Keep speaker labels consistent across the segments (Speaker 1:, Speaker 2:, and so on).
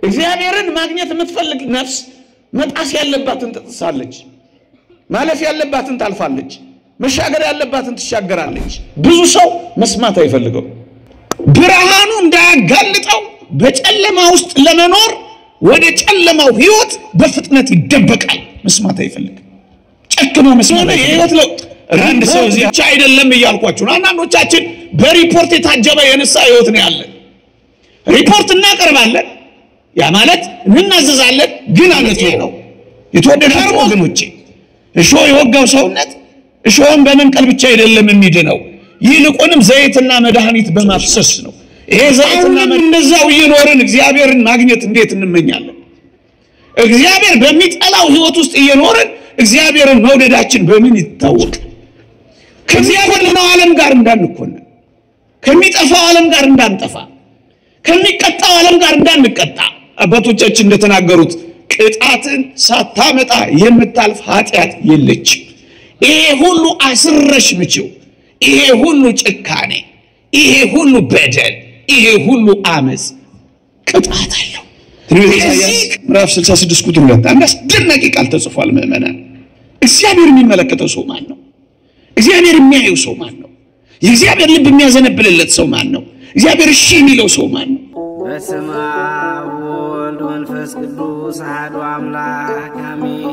Speaker 1: እግዚአብሔርን ማግኘት የምትፈልግ ነፍስ መጣስ ያለባትን ትጥሳለች፣ ማለፍ ያለባትን ታልፋለች፣ መሻገር ያለባትን ትሻገራለች። ብዙ ሰው መስማት አይፈልገው፣ ብርሃኑ እንዳያጋልጠው በጨለማ ውስጥ ለመኖር ወደ ጨለማው ህይወት በፍጥነት ይደበቃል። መስማት አይፈልግ፣ ጨክኖ መስማት የህይወት ለውጥ አንድ ሰው እዚህ ብቻ አይደለም እያልኳችሁ። አንዳንዶቻችን በሪፖርት የታጀበ የነሳ ህይወት ነው ያለን። ሪፖርት እናቀርባለን፣ ያ ማለት እንናዘዛለን፣ ግን አለቴ ነው የተወደዳችሁ ወገኖቼ። እሾህ የወጋው ሰውነት እሾህን በመንቀል ብቻ አይደለም የሚድነው፣ ይልቁንም ዘይትና መድኃኒት በማፍሰስ ነው። ይሄ ዘይትና እንደዛው እየኖርን እግዚአብሔርን ማግኘት እንዴት እንመኛለን? እግዚአብሔር በሚጠላው ህይወት ውስጥ እየኖርን እግዚአብሔርን መውደዳችን በምን ይታወቅ? ከእግዚአብሔር ነው ዓለም ጋር እንዳንኮነን፣ ከሚጠፋው ዓለም ጋር እንዳንጠፋ፣ ከሚቀጣው ዓለም ጋር እንዳንቀጣ። አባቶቻችን እንደተናገሩት ቅጣትን ሳታመጣ የምታልፍ ኃጢአት የለችም። ይሄ ሁሉ አስረሽ ምጪው፣ ይሄ ሁሉ ጭካኔ፣ ይሄ ሁሉ በደል፣ ይሄ ሁሉ አመጽ ቅጣት አለው። ኢሳይያስ ምዕራፍ 66 ቁጥር 2 አንድ አስደናቂ ቃል ተጽፏል። ምእመናን፣ እግዚአብሔር የሚመለከተው ሰው ማን ነው? እግዚአብሔር የሚያየው ሰው ማን ነው? የእግዚአብሔር ልብ የሚያዘነብልለት ሰው ማን ነው? እግዚአብሔር እሺ የሚለው ሰው ማን ነው?
Speaker 2: በስመ አብ ወወልድ ወመንፈስ ቅዱስ አሐዱ አምላክ አሜን።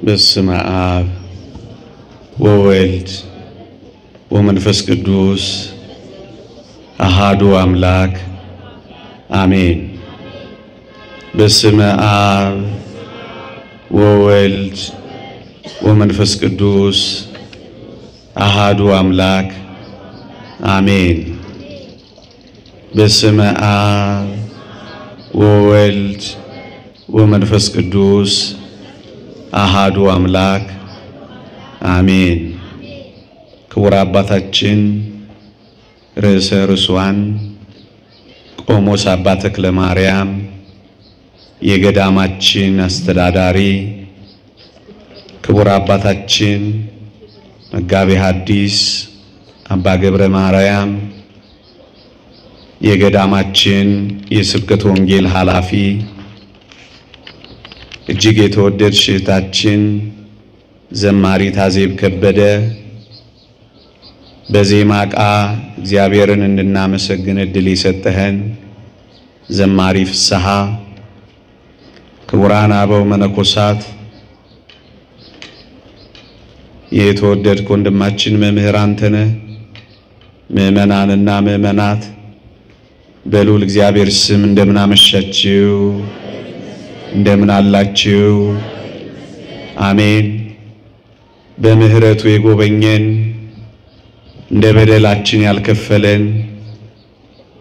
Speaker 3: በስመ አብ ወወልድ ወመንፈስ ቅዱስ አሐዱ አምላክ አሜን። በስመ አብ ወወልድ ወመንፈስ ቅዱስ አሐዱ አምላክ አሜን። በስመ አብ ወወልድ ወመንፈስ ቅዱስ አሐዱ አምላክ አሜን። ክቡር አባታችን ርዕሰ ርዕሳን ቆሞስ አባ ተክለ ማርያም የገዳማችን አስተዳዳሪ፣ ክቡር አባታችን መጋቤ ሐዲስ አባ ገብረ ማርያም የገዳማችን የስብከተ ወንጌል ኃላፊ፣ እጅግ የተወደድሽ እህታችን ዘማሪት አዜብ ከበደ፣ በዜማ ዕቃ እግዚአብሔርን እንድናመሰግን ዕድል የሰጠህን ዘማሪ ፍስሐ፣ ክቡራን አበው መነኮሳት፣ የተወደድክ ወንድማችን መምህር አንተነህ፣ ምእመናንና ምእመናት በልዑል እግዚአብሔር ስም እንደምን አመሻችሁ? እንደምን አላችሁ? አሜን። በምህረቱ የጎበኘን፣ እንደ በደላችን ያልከፈለን፣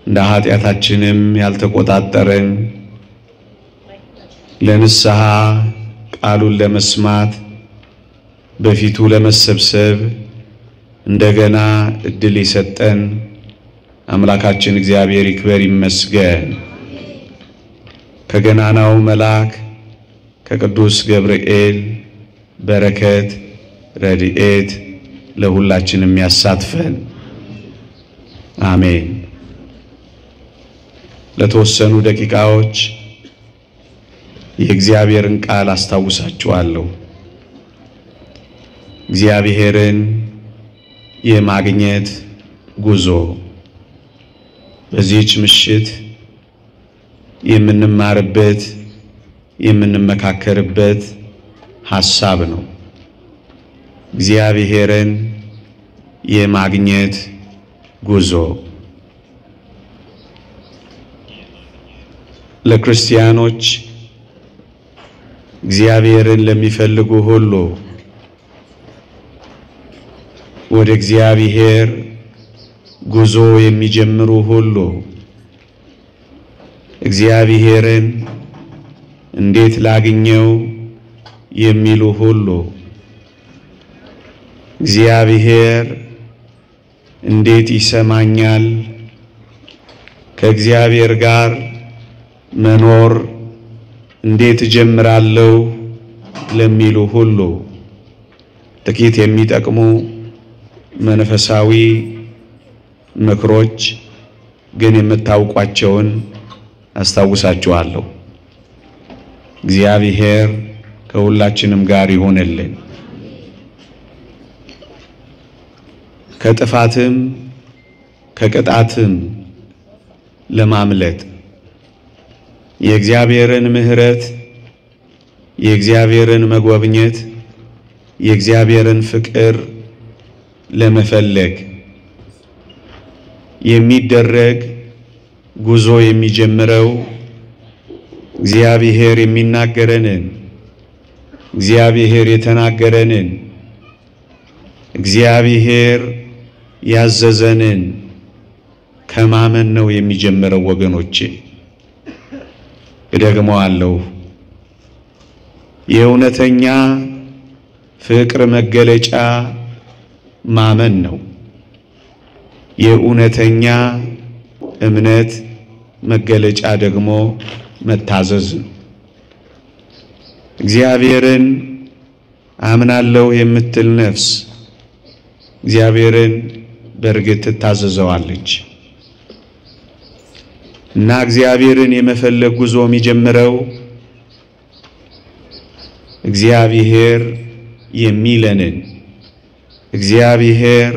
Speaker 3: እንደ ኃጢአታችንም ያልተቆጣጠረን፣ ለንስሐ ቃሉን ለመስማት በፊቱ ለመሰብሰብ እንደገና እድል የሰጠን አምላካችን እግዚአብሔር ይክበር ይመስገን። ከገናናው መልአክ ከቅዱስ ገብርኤል በረከት ረድኤት ለሁላችንም ያሳትፈን፣ አሜን። ለተወሰኑ ደቂቃዎች የእግዚአብሔርን ቃል አስታውሳችኋለሁ። እግዚአብሔርን የማግኘት ጉዞ በዚህች ምሽት የምንማርበት የምንመካከርበት ሐሳብ ነው። እግዚአብሔርን የማግኘት ጉዞ ለክርስቲያኖች እግዚአብሔርን ለሚፈልጉ ሁሉ ወደ እግዚአብሔር ጉዞ የሚጀምሩ ሁሉ እግዚአብሔርን እንዴት ላግኘው የሚሉ ሁሉ እግዚአብሔር እንዴት ይሰማኛል፣ ከእግዚአብሔር ጋር መኖር እንዴት ጀምራለሁ ለሚሉ ሁሉ ጥቂት የሚጠቅሙ መንፈሳዊ ምክሮች ግን የምታውቋቸውን አስታውሳችኋለሁ። እግዚአብሔር ከሁላችንም ጋር ይሆንልን። ከጥፋትም ከቅጣትም ለማምለጥ የእግዚአብሔርን ምሕረት የእግዚአብሔርን መጎብኘት የእግዚአብሔርን ፍቅር ለመፈለግ የሚደረግ ጉዞ የሚጀምረው እግዚአብሔር የሚናገረንን እግዚአብሔር የተናገረንን እግዚአብሔር ያዘዘንን ከማመን ነው የሚጀምረው ወገኖቼ። እደግመዋለሁ። የእውነተኛ ፍቅር መገለጫ ማመን ነው። የእውነተኛ እምነት መገለጫ ደግሞ መታዘዝ ነው። እግዚአብሔርን አምናለሁ የምትል ነፍስ እግዚአብሔርን በእርግጥ ትታዘዘዋለች እና እግዚአብሔርን የመፈለግ ጉዞ የሚጀምረው እግዚአብሔር የሚለንን እግዚአብሔር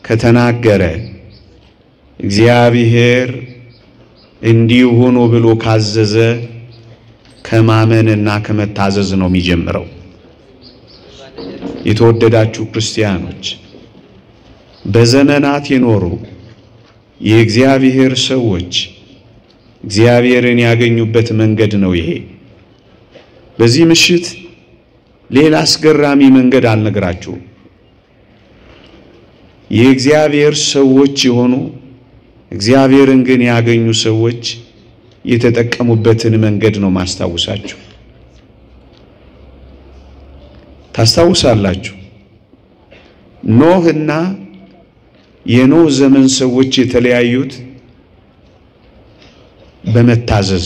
Speaker 3: ከተናገረ እግዚአብሔር እንዲሆኑ ብሎ ካዘዘ ከማመንና ከመታዘዝ ነው የሚጀምረው። የተወደዳችሁ ክርስቲያኖች በዘመናት የኖሩ የእግዚአብሔር ሰዎች እግዚአብሔርን ያገኙበት መንገድ ነው ይሄ። በዚህ ምሽት ሌላ አስገራሚ መንገድ አልነግራችሁም። የእግዚአብሔር ሰዎች የሆኑ እግዚአብሔርን ግን ያገኙ ሰዎች የተጠቀሙበትን መንገድ ነው ማስታወሳችሁ። ታስታውሳላችሁ ኖህና የኖህ ዘመን ሰዎች የተለያዩት በመታዘዝ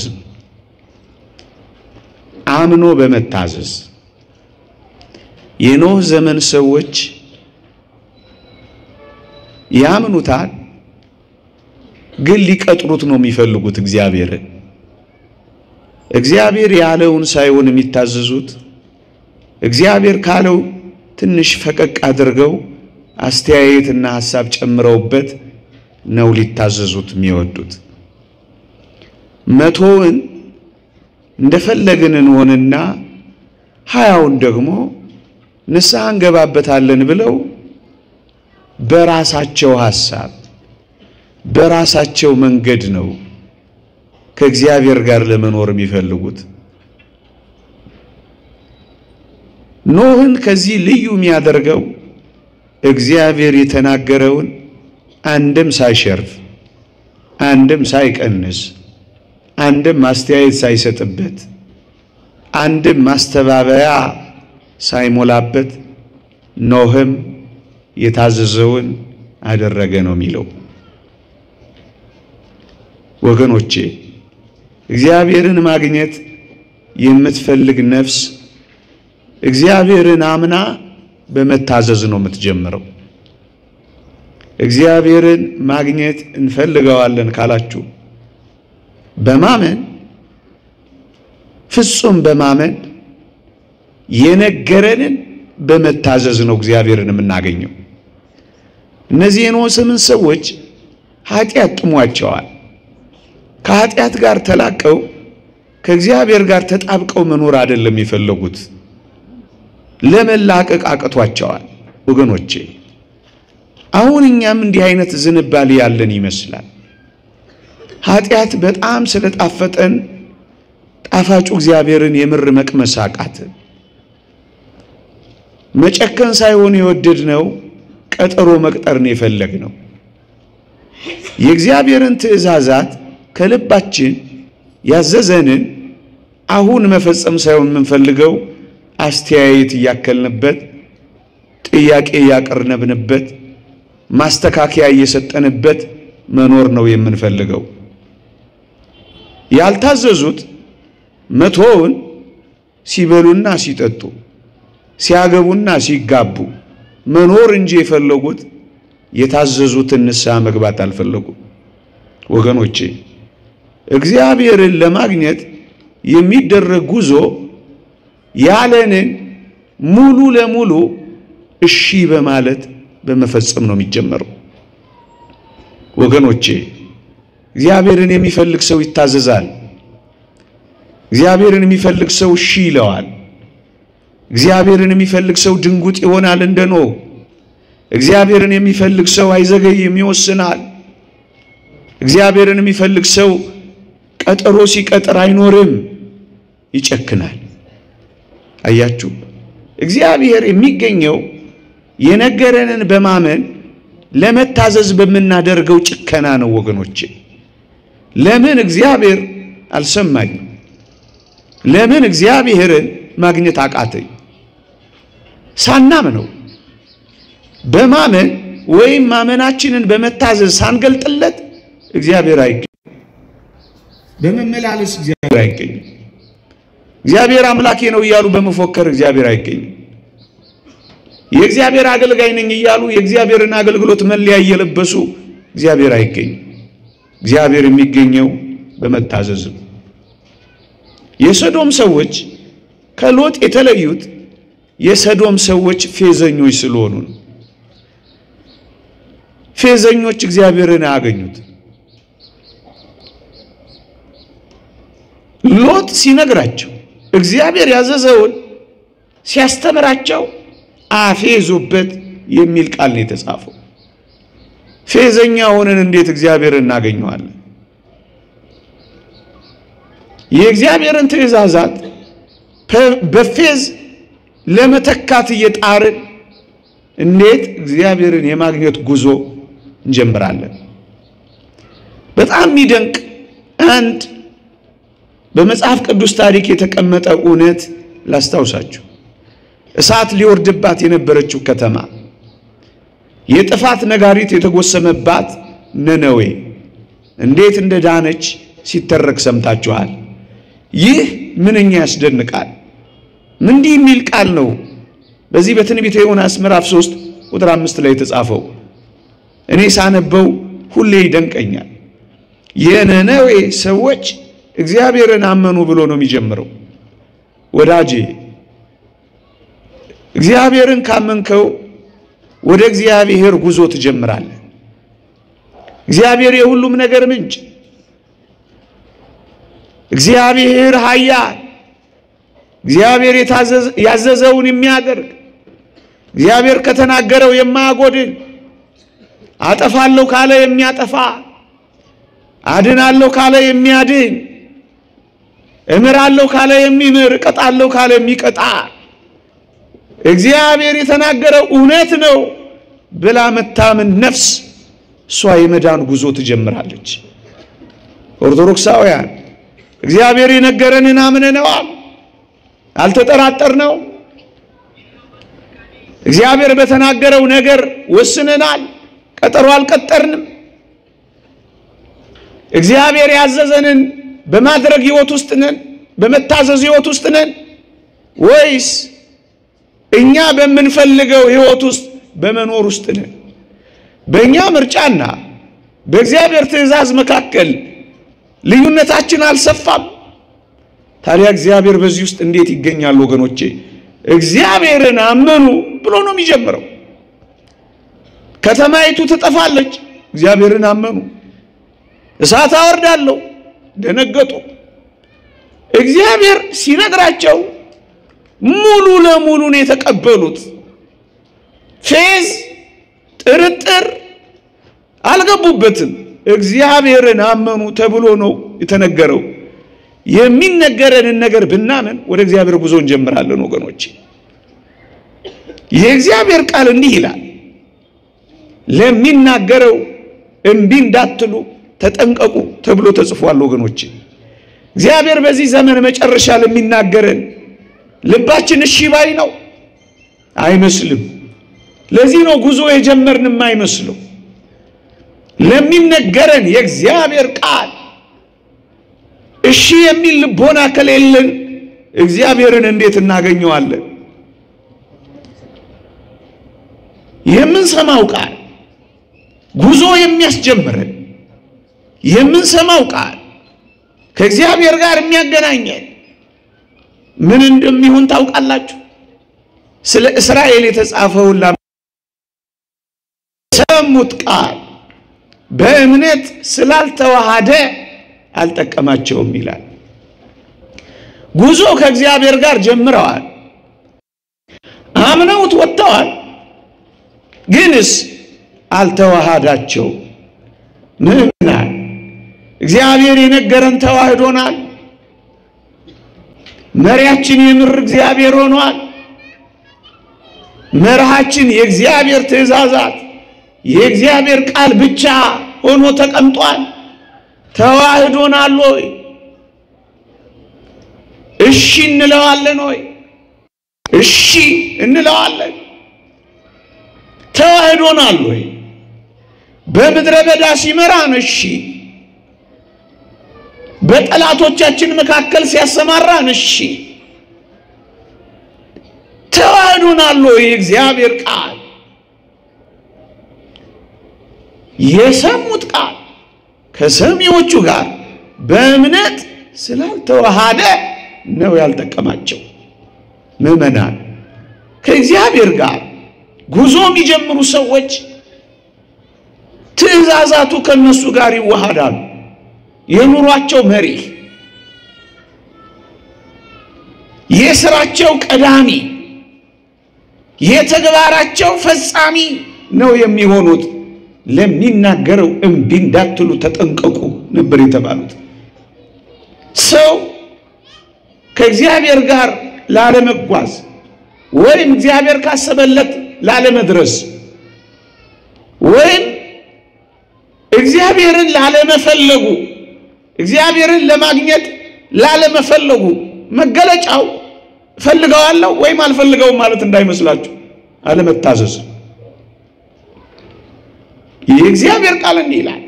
Speaker 3: አምኖ በመታዘዝ። የኖህ ዘመን ሰዎች ያምኑታል ግን ሊቀጥሩት ነው የሚፈልጉት እግዚአብሔርን። እግዚአብሔር ያለውን ሳይሆን የሚታዘዙት እግዚአብሔር ካለው ትንሽ ፈቀቅ አድርገው አስተያየትና ሐሳብ ጨምረውበት ነው ሊታዘዙት የሚወዱት። መቶውን እንደፈለግን እንሆንና 20ውን ደግሞ ንስሐ እንገባበታለን ብለው በራሳቸው ሐሳብ በራሳቸው መንገድ ነው ከእግዚአብሔር ጋር ለመኖር የሚፈልጉት። ኖህን ከዚህ ልዩ የሚያደርገው እግዚአብሔር የተናገረውን አንድም ሳይሸርፍ አንድም ሳይቀንስ አንድም ማስተያየት ሳይሰጥበት አንድም ማስተባበያ ሳይሞላበት ኖህም የታዘዘውን አደረገ ነው የሚለው። ወገኖቼ እግዚአብሔርን ማግኘት የምትፈልግ ነፍስ እግዚአብሔርን አምና በመታዘዝ ነው የምትጀምረው። እግዚአብሔርን ማግኘት እንፈልገዋለን ካላችሁ በማመን ፍጹም በማመን የነገረንን በመታዘዝ ነው እግዚአብሔርን የምናገኘው። እነዚህ የኖህ ዘመን ሰዎች ኃጢአት ጥሟቸዋል። ከኃጢአት ጋር ተላቀው ከእግዚአብሔር ጋር ተጣብቀው መኖር አይደለም የፈለጉት፣ ለመላቀቅ አቅቷቸዋል። ወገኖቼ አሁን እኛም እንዲህ አይነት ዝንባሌ ያለን ይመስላል። ኃጢአት በጣም ስለጣፈጠን ጣፋጩ እግዚአብሔርን የምር መቅመስ አቃተን። መጨከን ሳይሆን የወደድነው ቀጠሮ መቅጠርን የፈለግነው። የእግዚአብሔርን ትእዛዛት ከልባችን ያዘዘንን አሁን መፈጸም ሳይሆን የምንፈልገው አስተያየት እያከልንበት ጥያቄ እያቀረብንበት ማስተካከያ እየሰጠንበት መኖር ነው የምንፈልገው። ያልታዘዙት መቶውን ሲበሉና ሲጠጡ ሲያገቡና ሲጋቡ መኖር እንጂ የፈለጉት የታዘዙትን ንስሐ መግባት አልፈለጉም።
Speaker 1: ወገኖቼ እግዚአብሔርን ለማግኘት የሚደረግ ጉዞ ያለንን ሙሉ ለሙሉ እሺ በማለት በመፈጸም ነው የሚጀመረው። ወገኖቼ እግዚአብሔርን የሚፈልግ ሰው ይታዘዛል። እግዚአብሔርን የሚፈልግ ሰው እሺ ይለዋል። እግዚአብሔርን የሚፈልግ ሰው ድንጉጥ ይሆናል እንደ ኖህ። እግዚአብሔርን የሚፈልግ ሰው አይዘገይም ይወስናል። እግዚአብሔርን የሚፈልግ ሰው ቀጠሮ ሲቀጥር አይኖርም ይጨክናል። አያችሁ እግዚአብሔር የሚገኘው የነገረንን በማመን ለመታዘዝ በመናደርገው ጭከና ነው ወገኖቼ። ለምን እግዚአብሔር አልሰማኝም? ለምን እግዚአብሔርን ማግኘት አቃተኝ? ሳናምነው በማመን ወይም ማመናችንን በመታዘዝ ሳንገልጥለት እግዚአብሔር አይገኝም። በመመላለስ እግዚአብሔር አይገኝም። እግዚአብሔር አምላኬ ነው እያሉ በመፎከር እግዚአብሔር አይገኝም። የእግዚአብሔር አገልጋይ ነኝ እያሉ የእግዚአብሔርን አገልግሎት መለያ እየለበሱ እግዚአብሔር አይገኝም። እግዚአብሔር የሚገኘው በመታዘዝ ነው። የሰዶም ሰዎች ከሎጥ የተለዩት የሰዶም ሰዎች ፌዘኞች ስለሆኑ ነው። ፌዘኞች እግዚአብሔርን አያገኙት። ሎጥ ሲነግራቸው እግዚአብሔር ያዘዘውን ሲያስተምራቸው አፌዙበት የሚል ቃል ነው የተጻፈው። ፌዘኛ ሆነን እንዴት እግዚአብሔርን እናገኘዋለን? የእግዚአብሔርን ትእዛዛት በፌዝ ለመተካት እየጣርን እንዴት እግዚአብሔርን የማግኘት ጉዞ እንጀምራለን? በጣም የሚደንቅ አንድ በመጽሐፍ ቅዱስ ታሪክ የተቀመጠ እውነት ላስታውሳችሁ። እሳት ሊወርድባት የነበረችው ከተማ፣ የጥፋት ነጋሪት የተጎሰመባት ነነዌ እንዴት እንደዳነች ሲተረክ ሰምታችኋል። ይህ ምንኛ ያስደንቃል! እንዲህ የሚል ቃል ነው በዚህ በትንቢተ ዮናስ ምዕራፍ 3 ቁጥር 5 ላይ የተጻፈው። እኔ ሳነበው ሁሌ ይደንቀኛል። የነነዌ ሰዎች እግዚአብሔርን አመኑ ብሎ ነው የሚጀምረው። ወዳጄ እግዚአብሔርን ካመንከው ወደ እግዚአብሔር ጉዞ ትጀምራለህ። እግዚአብሔር የሁሉም ነገር ምንጭ፣ እግዚአብሔር ኃያል፣ እግዚአብሔር ያዘዘውን የሚያደርግ፣ እግዚአብሔር ከተናገረው የማያጎድል፣ አጠፋለሁ ካለ የሚያጠፋ፣ አድናለሁ ካለ የሚያድን፣ እምራለሁ ካለ የሚምር፣ እቀጣለሁ ካለ የሚቀጣ፣ እግዚአብሔር የተናገረው እውነት ነው ብላ መታመን ነፍስ እሷ የመዳን ጉዞ ትጀምራለች። ኦርቶዶክሳውያን እግዚአብሔር የነገረንን አምነነዋል፣ አልተጠራጠርነው። እግዚአብሔር በተናገረው ነገር ወስነናል፣ ቀጠሮ አልቀጠርንም። እግዚአብሔር ያዘዘንን በማድረግ ህይወት ውስጥ ነን፣ በመታዘዝ ህይወት ውስጥ ነን ወይስ እኛ በመንፈልገው ህይወት ውስጥ በመኖር ውስጥ ነን? በእኛ ምርጫና በእግዚአብሔር ትእዛዝ መካከል ልዩነታችን አልሰፋም። ታዲያ እግዚአብሔር በዚህ ውስጥ እንዴት ይገኛል ወገኖቼ? እግዚአብሔርን አመኑ ብሎ ነው የሚጀምረው። ከተማይቱ ትጠፋለች፣ እግዚአብሔርን አመኑ። እሳት አወርዳለሁ፣ ደነገጡ። እግዚአብሔር ሲነግራቸው ሙሉ ለሙሉ ነው የተቀበሉት። ፌዝ፣ ጥርጥር አልገቡበትም። እግዚአብሔርን አመኑ ተብሎ ነው የተነገረው። የሚነገረንን ነገር ብናምን ወደ እግዚአብሔር ጉዞ እንጀምራለን ወገኖቼ። የእግዚአብሔር ቃል እንዲህ ይላል፣ ለሚናገረው እምቢ እንዳትሉ ተጠንቀቁ ተብሎ ተጽፏል ወገኖቼ። እግዚአብሔር በዚህ ዘመን መጨረሻ ለሚናገረን ልባችን እሺ ባይ ነው አይመስልም። ለዚህ ነው ጉዞ የጀመርንም አይመስለው። ለሚነገረን የእግዚአብሔር ቃል እሺ የሚል ልቦና ከሌለን እግዚአብሔርን እንዴት እናገኘዋለን? የምንሰማው ቃል ጉዞ የሚያስጀምረን የምንሰማው ቃል ከእግዚአብሔር ጋር የሚያገናኘን ምን እንደሚሆን ታውቃላችሁ? ስለ እስራኤል የተጻፈውን ሰሙት ቃል በእምነት ስላልተዋሃደ አልጠቀማቸውም ይላል። ጉዞ ከእግዚአብሔር ጋር ጀምረዋል፣ አምነውት ወጥተዋል፣ ግንስ አልተዋሃዳቸው። ምንናል? እግዚአብሔር የነገረን ተዋህዶናል። መሪያችን የምር እግዚአብሔር ሆኗል። መርሃችን የእግዚአብሔር ትእዛዛት የእግዚአብሔር ቃል ብቻ ሆኖ ተቀምጧል። ተዋህዶናል ወይ? እሺ እንለዋለን ወይ? እሺ እንለዋለን። ተዋህዶናል ወይ? በምድረ በዳ ሲመራን እሺ፣ በጠላቶቻችን መካከል ሲያሰማራን እሺ። ተዋህዶናል ወይ? እግዚአብሔር ቃል የሰሙት ቃል ከሰሚዎቹ ጋር በእምነት ስላልተዋሃደ ነው ያልጠቀማቸው። ምዕመናን ከእግዚአብሔር ጋር ጉዞ የሚጀምሩ ሰዎች ትእዛዛቱ ከነሱ ጋር ይዋሃዳሉ። የኑሯቸው መሪ፣ የሥራቸው ቀዳሚ፣ የተግባራቸው ፈጻሚ ነው የሚሆኑት። ለሚናገረው እምቢ እንዳትሉ ተጠንቀቁ ነበር የተባሉት። ሰው ከእግዚአብሔር ጋር ላለመጓዝ ወይም እግዚአብሔር ካሰበለት ላለመድረስ ወይም እግዚአብሔርን ላለመፈለጉ እግዚአብሔርን ለማግኘት ላለመፈለጉ መገለጫው ፈልገዋለሁ ወይም አልፈልገውም ማለት እንዳይመስላችሁ አለመታዘዝ። የእግዚአብሔር ቃል እንዲህ ይላል፣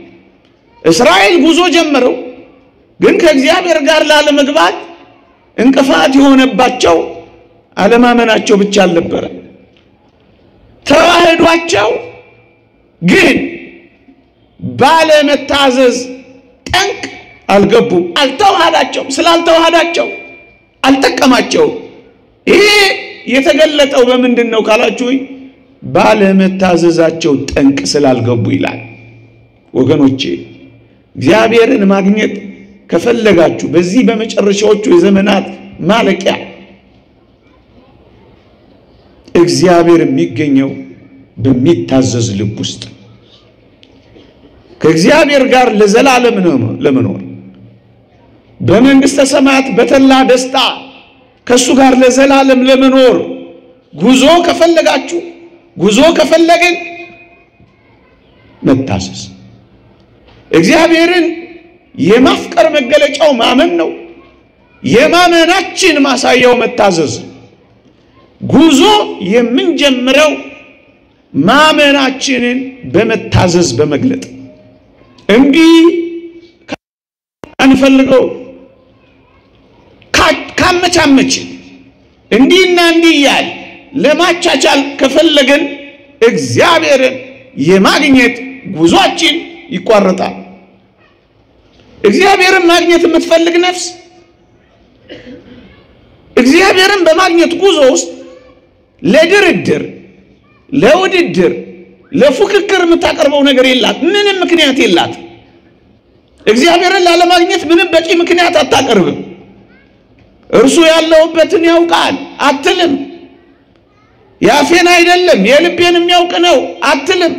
Speaker 1: እስራኤል ጉዞ ጀመረው፣ ግን ከእግዚአብሔር ጋር ላለመግባት እንቅፋት የሆነባቸው አለማመናቸው ብቻ አልነበረ። ተዋህዷቸው ግን ባለመታዘዝ ጠንቅ አልገቡም። አልተዋሃዳቸውም። ስላልተዋሃዳቸው አልጠቀማቸውም። ይሄ የተገለጠው በምንድን ነው ካላችሁኝ፣ ባለመታዘዛቸው ጠንቅ ስላልገቡ ይላል። ወገኖቼ እግዚአብሔርን ማግኘት ከፈለጋችሁ በዚህ በመጨረሻዎቹ የዘመናት ማለቂያ እግዚአብሔር የሚገኘው በሚታዘዝ ልብ ውስጥ ከእግዚአብሔር ጋር ለዘላለም ለመኖር በመንግስተ ሰማያት በተላ ደስታ ከሱ ጋር ለዘላለም ለመኖር ጉዞ ከፈለጋችሁ ጉዞ ከፈለግን መታዘዝ። እግዚአብሔርን የማፍቀር መገለጫው ማመን ነው። የማመናችን ማሳያው መታዘዝ። ጉዞ የምንጀምረው ማመናችንን በመታዘዝ በመግለጥ እንዲ አንፈልገው ካመቻመችን እንዲና እንዲያል ለማቻቻል ከፈለገን እግዚአብሔርን የማግኘት ጉዟችን ይቋረጣል። እግዚአብሔርን ማግኘት የምትፈልግ ነፍስ እግዚአብሔርን በማግኘት ጉዞ ውስጥ ለድርድር፣ ለውድድር፣ ለፉክክር የምታቀርበው ነገር የላት። ምንም ምክንያት የላት። እግዚአብሔርን ላለማግኘት ምንም በቂ ምክንያት አታቀርብም። እርሱ ያለውበትን ያውቃል አትልም። ያፌን አይደለም የልቤን የሚያውቅ ነው አትልም።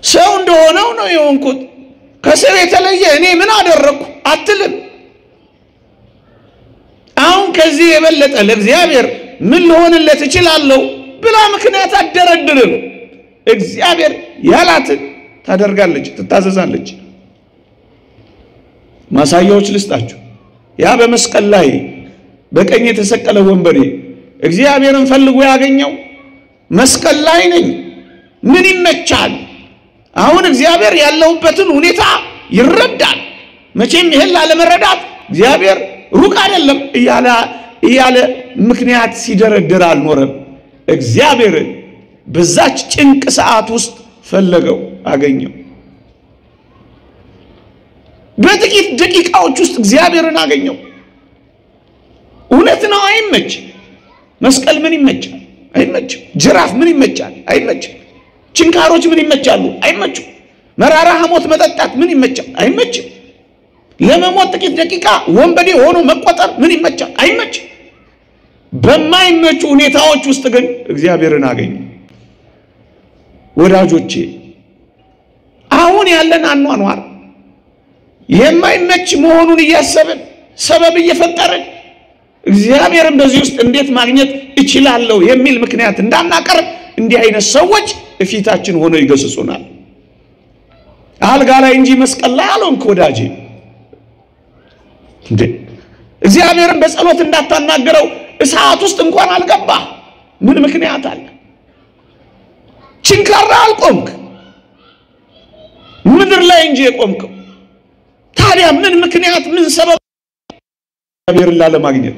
Speaker 1: ሰው እንደሆነው ነው የሆንኩት፣ ከሰው የተለየ እኔ ምን አደረኩ አትልም። አሁን ከዚህ የበለጠ ለእግዚአብሔር ምን ልሆንለት እችላለሁ ብላ ምክንያት አደረድርም። እግዚአብሔር ያላትን ታደርጋለች፣ ትታዘዛለች። ማሳያዎች ልስጣችሁ። ያ በመስቀል ላይ በቀኝ የተሰቀለ ወንበዴ እግዚአብሔርን ፈልጎ ያገኘው መስቀል ላይ ነኝ ምን ይመቻል? አሁን እግዚአብሔር ያለውበትን ሁኔታ ይረዳል። መቼም ይሄን ላለመረዳት እግዚአብሔር ሩቅ አይደለም እያለ ምክንያት ሲደረድር አልኖረም። እግዚአብሔርን በዛች ጭንቅ ሰዓት ውስጥ ፈለገው፣ አገኘው። በጥቂት ደቂቃዎች ውስጥ እግዚአብሔርን አገኘው። እውነት ነው። አይመች። መስቀል ምን ይመቻል? አይመችም። ጅራፍ ምን ይመቻል? አይመችም። ችንካሮች ምን ይመቻሉ? አይመችም። መራራ ሐሞት መጠጣት ምን ይመቻል? አይመችም። ለመሞት ጥቂት ደቂቃ ወንበዴ ሆኖ መቆጠር ምን ይመቻል? አይመችም። በማይመቹ ሁኔታዎች ውስጥ ግን እግዚአብሔርን አገኘ። ወዳጆቼ አሁን ያለን አኗኗር የማይመች መሆኑን እያሰብን ሰበብ እየፈጠርን እግዚአብሔርን በዚህ ውስጥ እንዴት ማግኘት እችላለሁ የሚል ምክንያት እንዳናቀርብ እንዲህ አይነት ሰዎች እፊታችን ሆነው ይገስጹናል። አልጋ ላይ እንጂ መስቀል ላይ አልሆንክ ወዳጄ። እንዴ እግዚአብሔርን በጸሎት እንዳታናገረው እሳት ውስጥ እንኳን አልገባ ምን ምክንያት አለ? ችንካራ አልቆምክ ምድር ላይ እንጂ የቆምከው ታዲያ ምን ምክንያት ምን ሰበብ እግዚአብሔርን ላለማግኘት?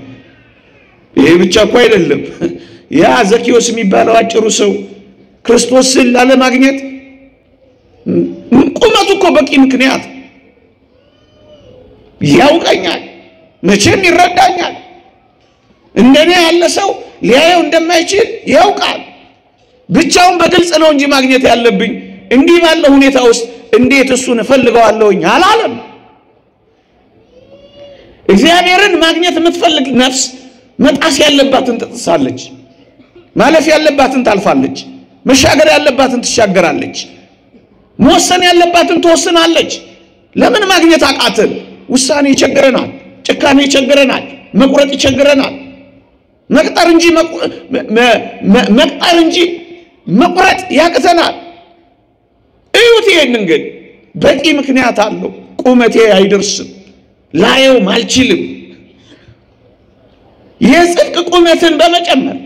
Speaker 1: ይሄ ብቻ እኮ አይደለም። ያ ዘኪዮስ የሚባለው አጭሩ ሰው ክርስቶስን ላለማግኘት ቁመቱ እኮ በቂ ምክንያት ያውቀኛል፣ መቼም ይረዳኛል፣ እንደኔ ያለ ሰው ሊያየው እንደማይችል ያውቃል። ብቻውን በግልጽ ነው እንጂ ማግኘት ያለብኝ እንዲህ ባለ ሁኔታ ውስጥ እንዴት እሱን ፈልገዋለሁኝ አላለም። እግዚአብሔርን ማግኘት የምትፈልግ ነፍስ መጣስ ያለባትን ትጥሳለች፣ ማለፍ ያለባትን ታልፋለች፣ መሻገር ያለባትን ትሻገራለች፣ መወሰን ያለባትን ትወስናለች። ለምን ማግኘት አቃተን? ውሳኔ ይቸግረናል፣ ጭካኔ ይቸግረናል፣ መቁረጥ ይቸግረናል። መቅጠር እንጂ መቁረጥ ያቅተናል። እዩት ይሄንን ግን በቂ ምክንያት አለው። ቁመቴ አይደርስም፣ ላየውም አልችልም። የጽድቅ ቁመትን በመጨመር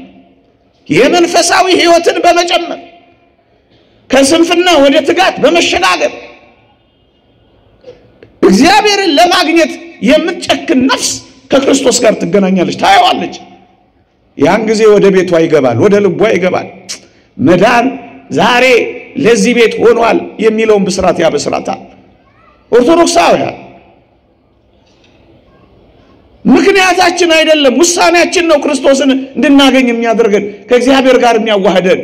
Speaker 1: የመንፈሳዊ ሕይወትን በመጨመር ከስንፍና ወደ ትጋት በመሸጋገር እግዚአብሔርን ለማግኘት የምትጨክን ነፍስ ከክርስቶስ ጋር ትገናኛለች፣ ታየዋለች። ያን ጊዜ ወደ ቤቷ ይገባል፣ ወደ ልቧ ይገባል። መዳን ዛሬ ለዚህ ቤት ሆኗል የሚለውን ብስራት ያበስራታል። ኦርቶዶክሳውያን ምክንያታችን አይደለም ውሳኔያችን ነው ክርስቶስን እንድናገኝ የሚያደርገን ከእግዚአብሔር ጋር የሚያዋህደን።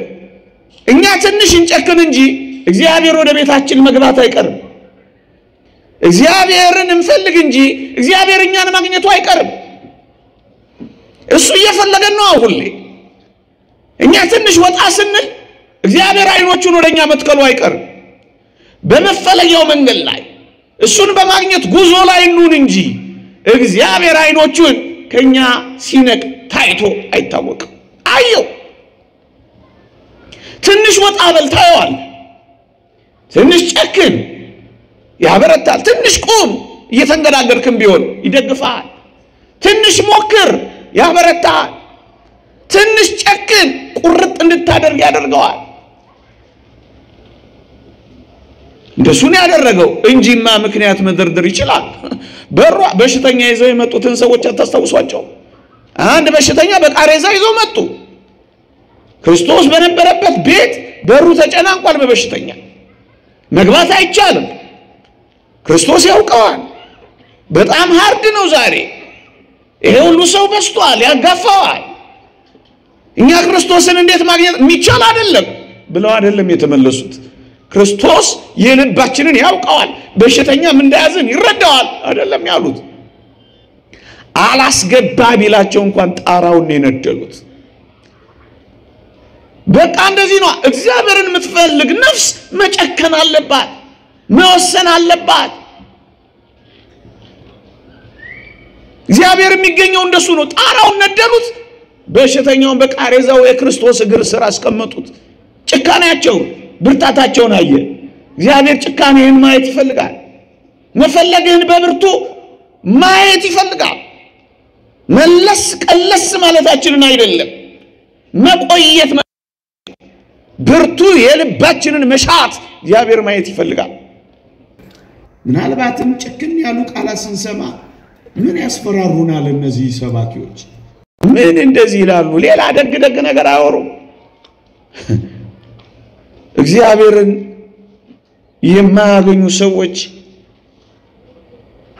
Speaker 1: እኛ ትንሽ እንጨክን እንጂ እግዚአብሔር ወደ ቤታችን መግባት አይቀርም። እግዚአብሔርን እንፈልግ እንጂ እግዚአብሔር እኛን ማግኘቱ አይቀርም። እሱ እየፈለገን ነው ሁሌ። እኛ ትንሽ ወጣ ስንል እግዚአብሔር አይኖቹን ወደኛ መትከሉ አይቀርም። በመፈለጊያው መንገድ ላይ እሱን በማግኘት ጉዞ ላይ እንሁን እንጂ እግዚአብሔር አይኖቹን ከኛ ሲነቅ ታይቶ አይታወቅም። አየው ትንሽ ወጣ በል ታየዋል። ትንሽ ጨክን ያበረታል። ትንሽ ቁም እየተንገዳገርክም ቢሆን ይደግፋል። ትንሽ ሞክር ያበረታል። ትንሽ ጨክን ቁርጥ እንድታደርግ ያደርገዋል። እንደሱን ያደረገው እንጂማ ምክንያት መደርደር ይችላል። በሽተኛ ይዘው የመጡትን ሰዎች አታስታውሷቸው? አንድ በሽተኛ በቃሬዛ ይዘው መጡ። ክርስቶስ በነበረበት ቤት በሩ ተጨናንቋል። በበሽተኛ መግባት አይቻልም። ክርስቶስ ያውቀዋል። በጣም ሃርድ ነው ዛሬ። ይሄ ሁሉ ሰው በስቷል፣ ያጋፋዋል። እኛ ክርስቶስን እንዴት ማግኘት የሚቻል አይደለም ብለው አይደለም የተመለሱት። ክርስቶስ የልባችንን ያውቀዋል፣ በሽተኛም እንደያዝን ይረዳዋል አይደለም ያሉት። አላስገባ ቢላቸው እንኳን ጣራውን የነደሉት። በቃ እንደዚህ ነው። እግዚአብሔርን የምትፈልግ ነፍስ መጨከን አለባት፣ መወሰን አለባት። እግዚአብሔር የሚገኘው እንደሱ ነው። ጣራውን ነደሉት። በሽተኛውን በቃሬዛው የክርስቶስ እግር ስር አስቀመጡት። ጭካኔያቸውን ብርታታቸውን አየ። እግዚአብሔር ጭካኔህን ማየት ይፈልጋል። መፈለግህን በብርቱ ማየት ይፈልጋል። መለስ ቀለስ ማለታችንን አይደለም፣ መቆየት ብርቱ የልባችንን መሻት እግዚአብሔር ማየት ይፈልጋል። ምናልባትም ጭክን ያሉ ቃላት ስንሰማ ምን ያስፈራሩናል? እነዚህ ሰባኪዎች ምን እንደዚህ ይላሉ? ሌላ ደግ ነገር አያወሩም። እግዚአብሔርን የማያገኙ ሰዎች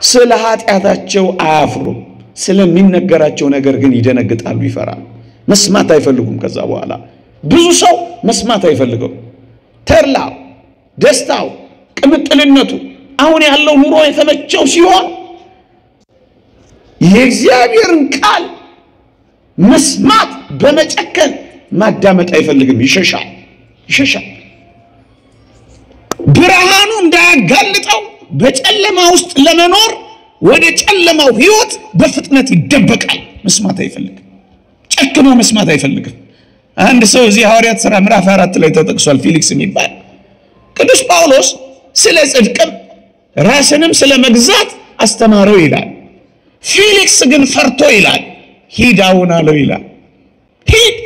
Speaker 1: ስለ ኃጢአታቸው አያፍሩም። ስለሚነገራቸው ነገር ግን ይደነግጣሉ፣ ይፈራሉ። መስማት አይፈልጉም። ከዛ በኋላ ብዙ ሰው መስማት አይፈልገው። ተርላው፣ ደስታው፣ ቅምጥልነቱ አሁን ያለው ኑሮ የተመቸው ሲሆን የእግዚአብሔርን ቃል መስማት በመጨከን ማዳመጥ አይፈልግም። ይሸሻል። ብርሃኑ እንዳያጋልጠው በጨለማ ውስጥ ለመኖር ወደ ጨለማው ህይወት በፍጥነት ይደበቃል። መስማት አይፈልግም። ጨክኖ መስማት አይፈልግም። አንድ ሰው እዚህ ሐዋርያት ሥራ ምዕራፍ 4 ላይ ተጠቅሷል። ፊሊክስ የሚባል ቅዱስ ጳውሎስ ስለ ጽድቅም ራስንም ስለ መግዛት አስተማረው ይላል። ፊሊክስ ግን ፈርቶ ይላል ሂድ አሁን አለው ይላል። ሂድ።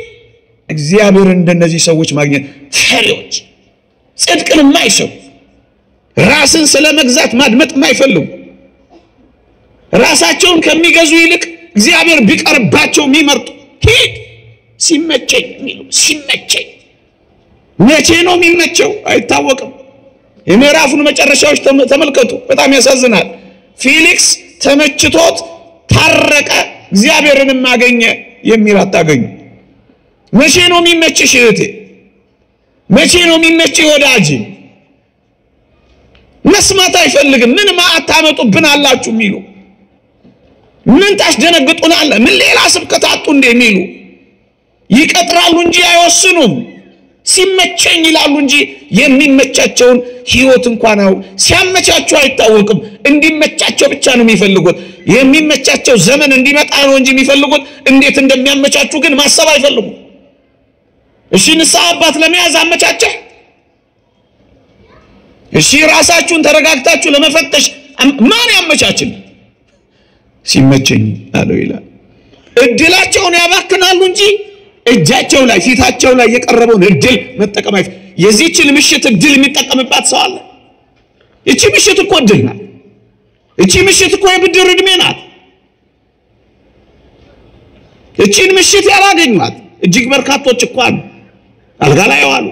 Speaker 1: እግዚአብሔር እንደነዚህ ሰዎች ማግኘት ፈሪዎች፣ ጽድቅን የማይሰው ራስን ስለ መግዛት ማድመጥ የማይፈልጉ ራሳቸውን ከሚገዙ ይልቅ እግዚአብሔር ቢቀርባቸው የሚመርጡ ሂድ ሲመቸኝ የሚሉ ሲመቸኝ። መቼ ነው የሚመቸው አይታወቅም። የምዕራፉን መጨረሻዎች ተመልከቱ። በጣም ያሳዝናል። ፊሊክስ ተመችቶት ታረቀ፣ እግዚአብሔርንም አገኘ የሚል አታገኙ። መቼ ነው የሚመችሽ እህቴ? መቼ ነው የሚመችሽ ወዳጅ? መስማት አይፈልግም። ምን ማአታመጡብን አላችሁ የሚሉ ምን ታስደነግጡናል? ምን ሌላ ስብከት አጡ እንደሚሉ ይቀጥራሉ እንጂ አይወስኑም። ሲመቸኝ ይላሉ እንጂ የሚመቻቸውን ህይወት እንኳን ሲያመቻቸው አይታወቅም። እንዲመቻቸው ብቻ ነው የሚፈልጉት። የሚመቻቸው ዘመን እንዲመጣ ነው እንጂ የሚፈልጉት እንዴት እንደሚያመቻቹ ግን ማሰብ አይፈልጉም። እሺ ንስሐ አባት ለመያዝ አመቻቸህ? እሺ ራሳችሁን ተረጋግታችሁ ለመፈተሽ ማን ያመቻችል? ሲመቸኝ አለው ይላል። እድላቸውን ያባክናሉ እንጂ እጃቸው ላይ ፊታቸው ላይ የቀረበውን እድል መጠቀም አይፈልጉም። የዚህችን ምሽት እድል የሚጠቀምባት ሰው አለ? እቺ ምሽት እኮ እድል ናት። እቺ ምሽት እኮ የብድር ዕድሜ ናት። እቺን ምሽት ያላገኟት እጅግ በርካቶች እኮ አሉ። አልጋ ላይ ዋሉ፣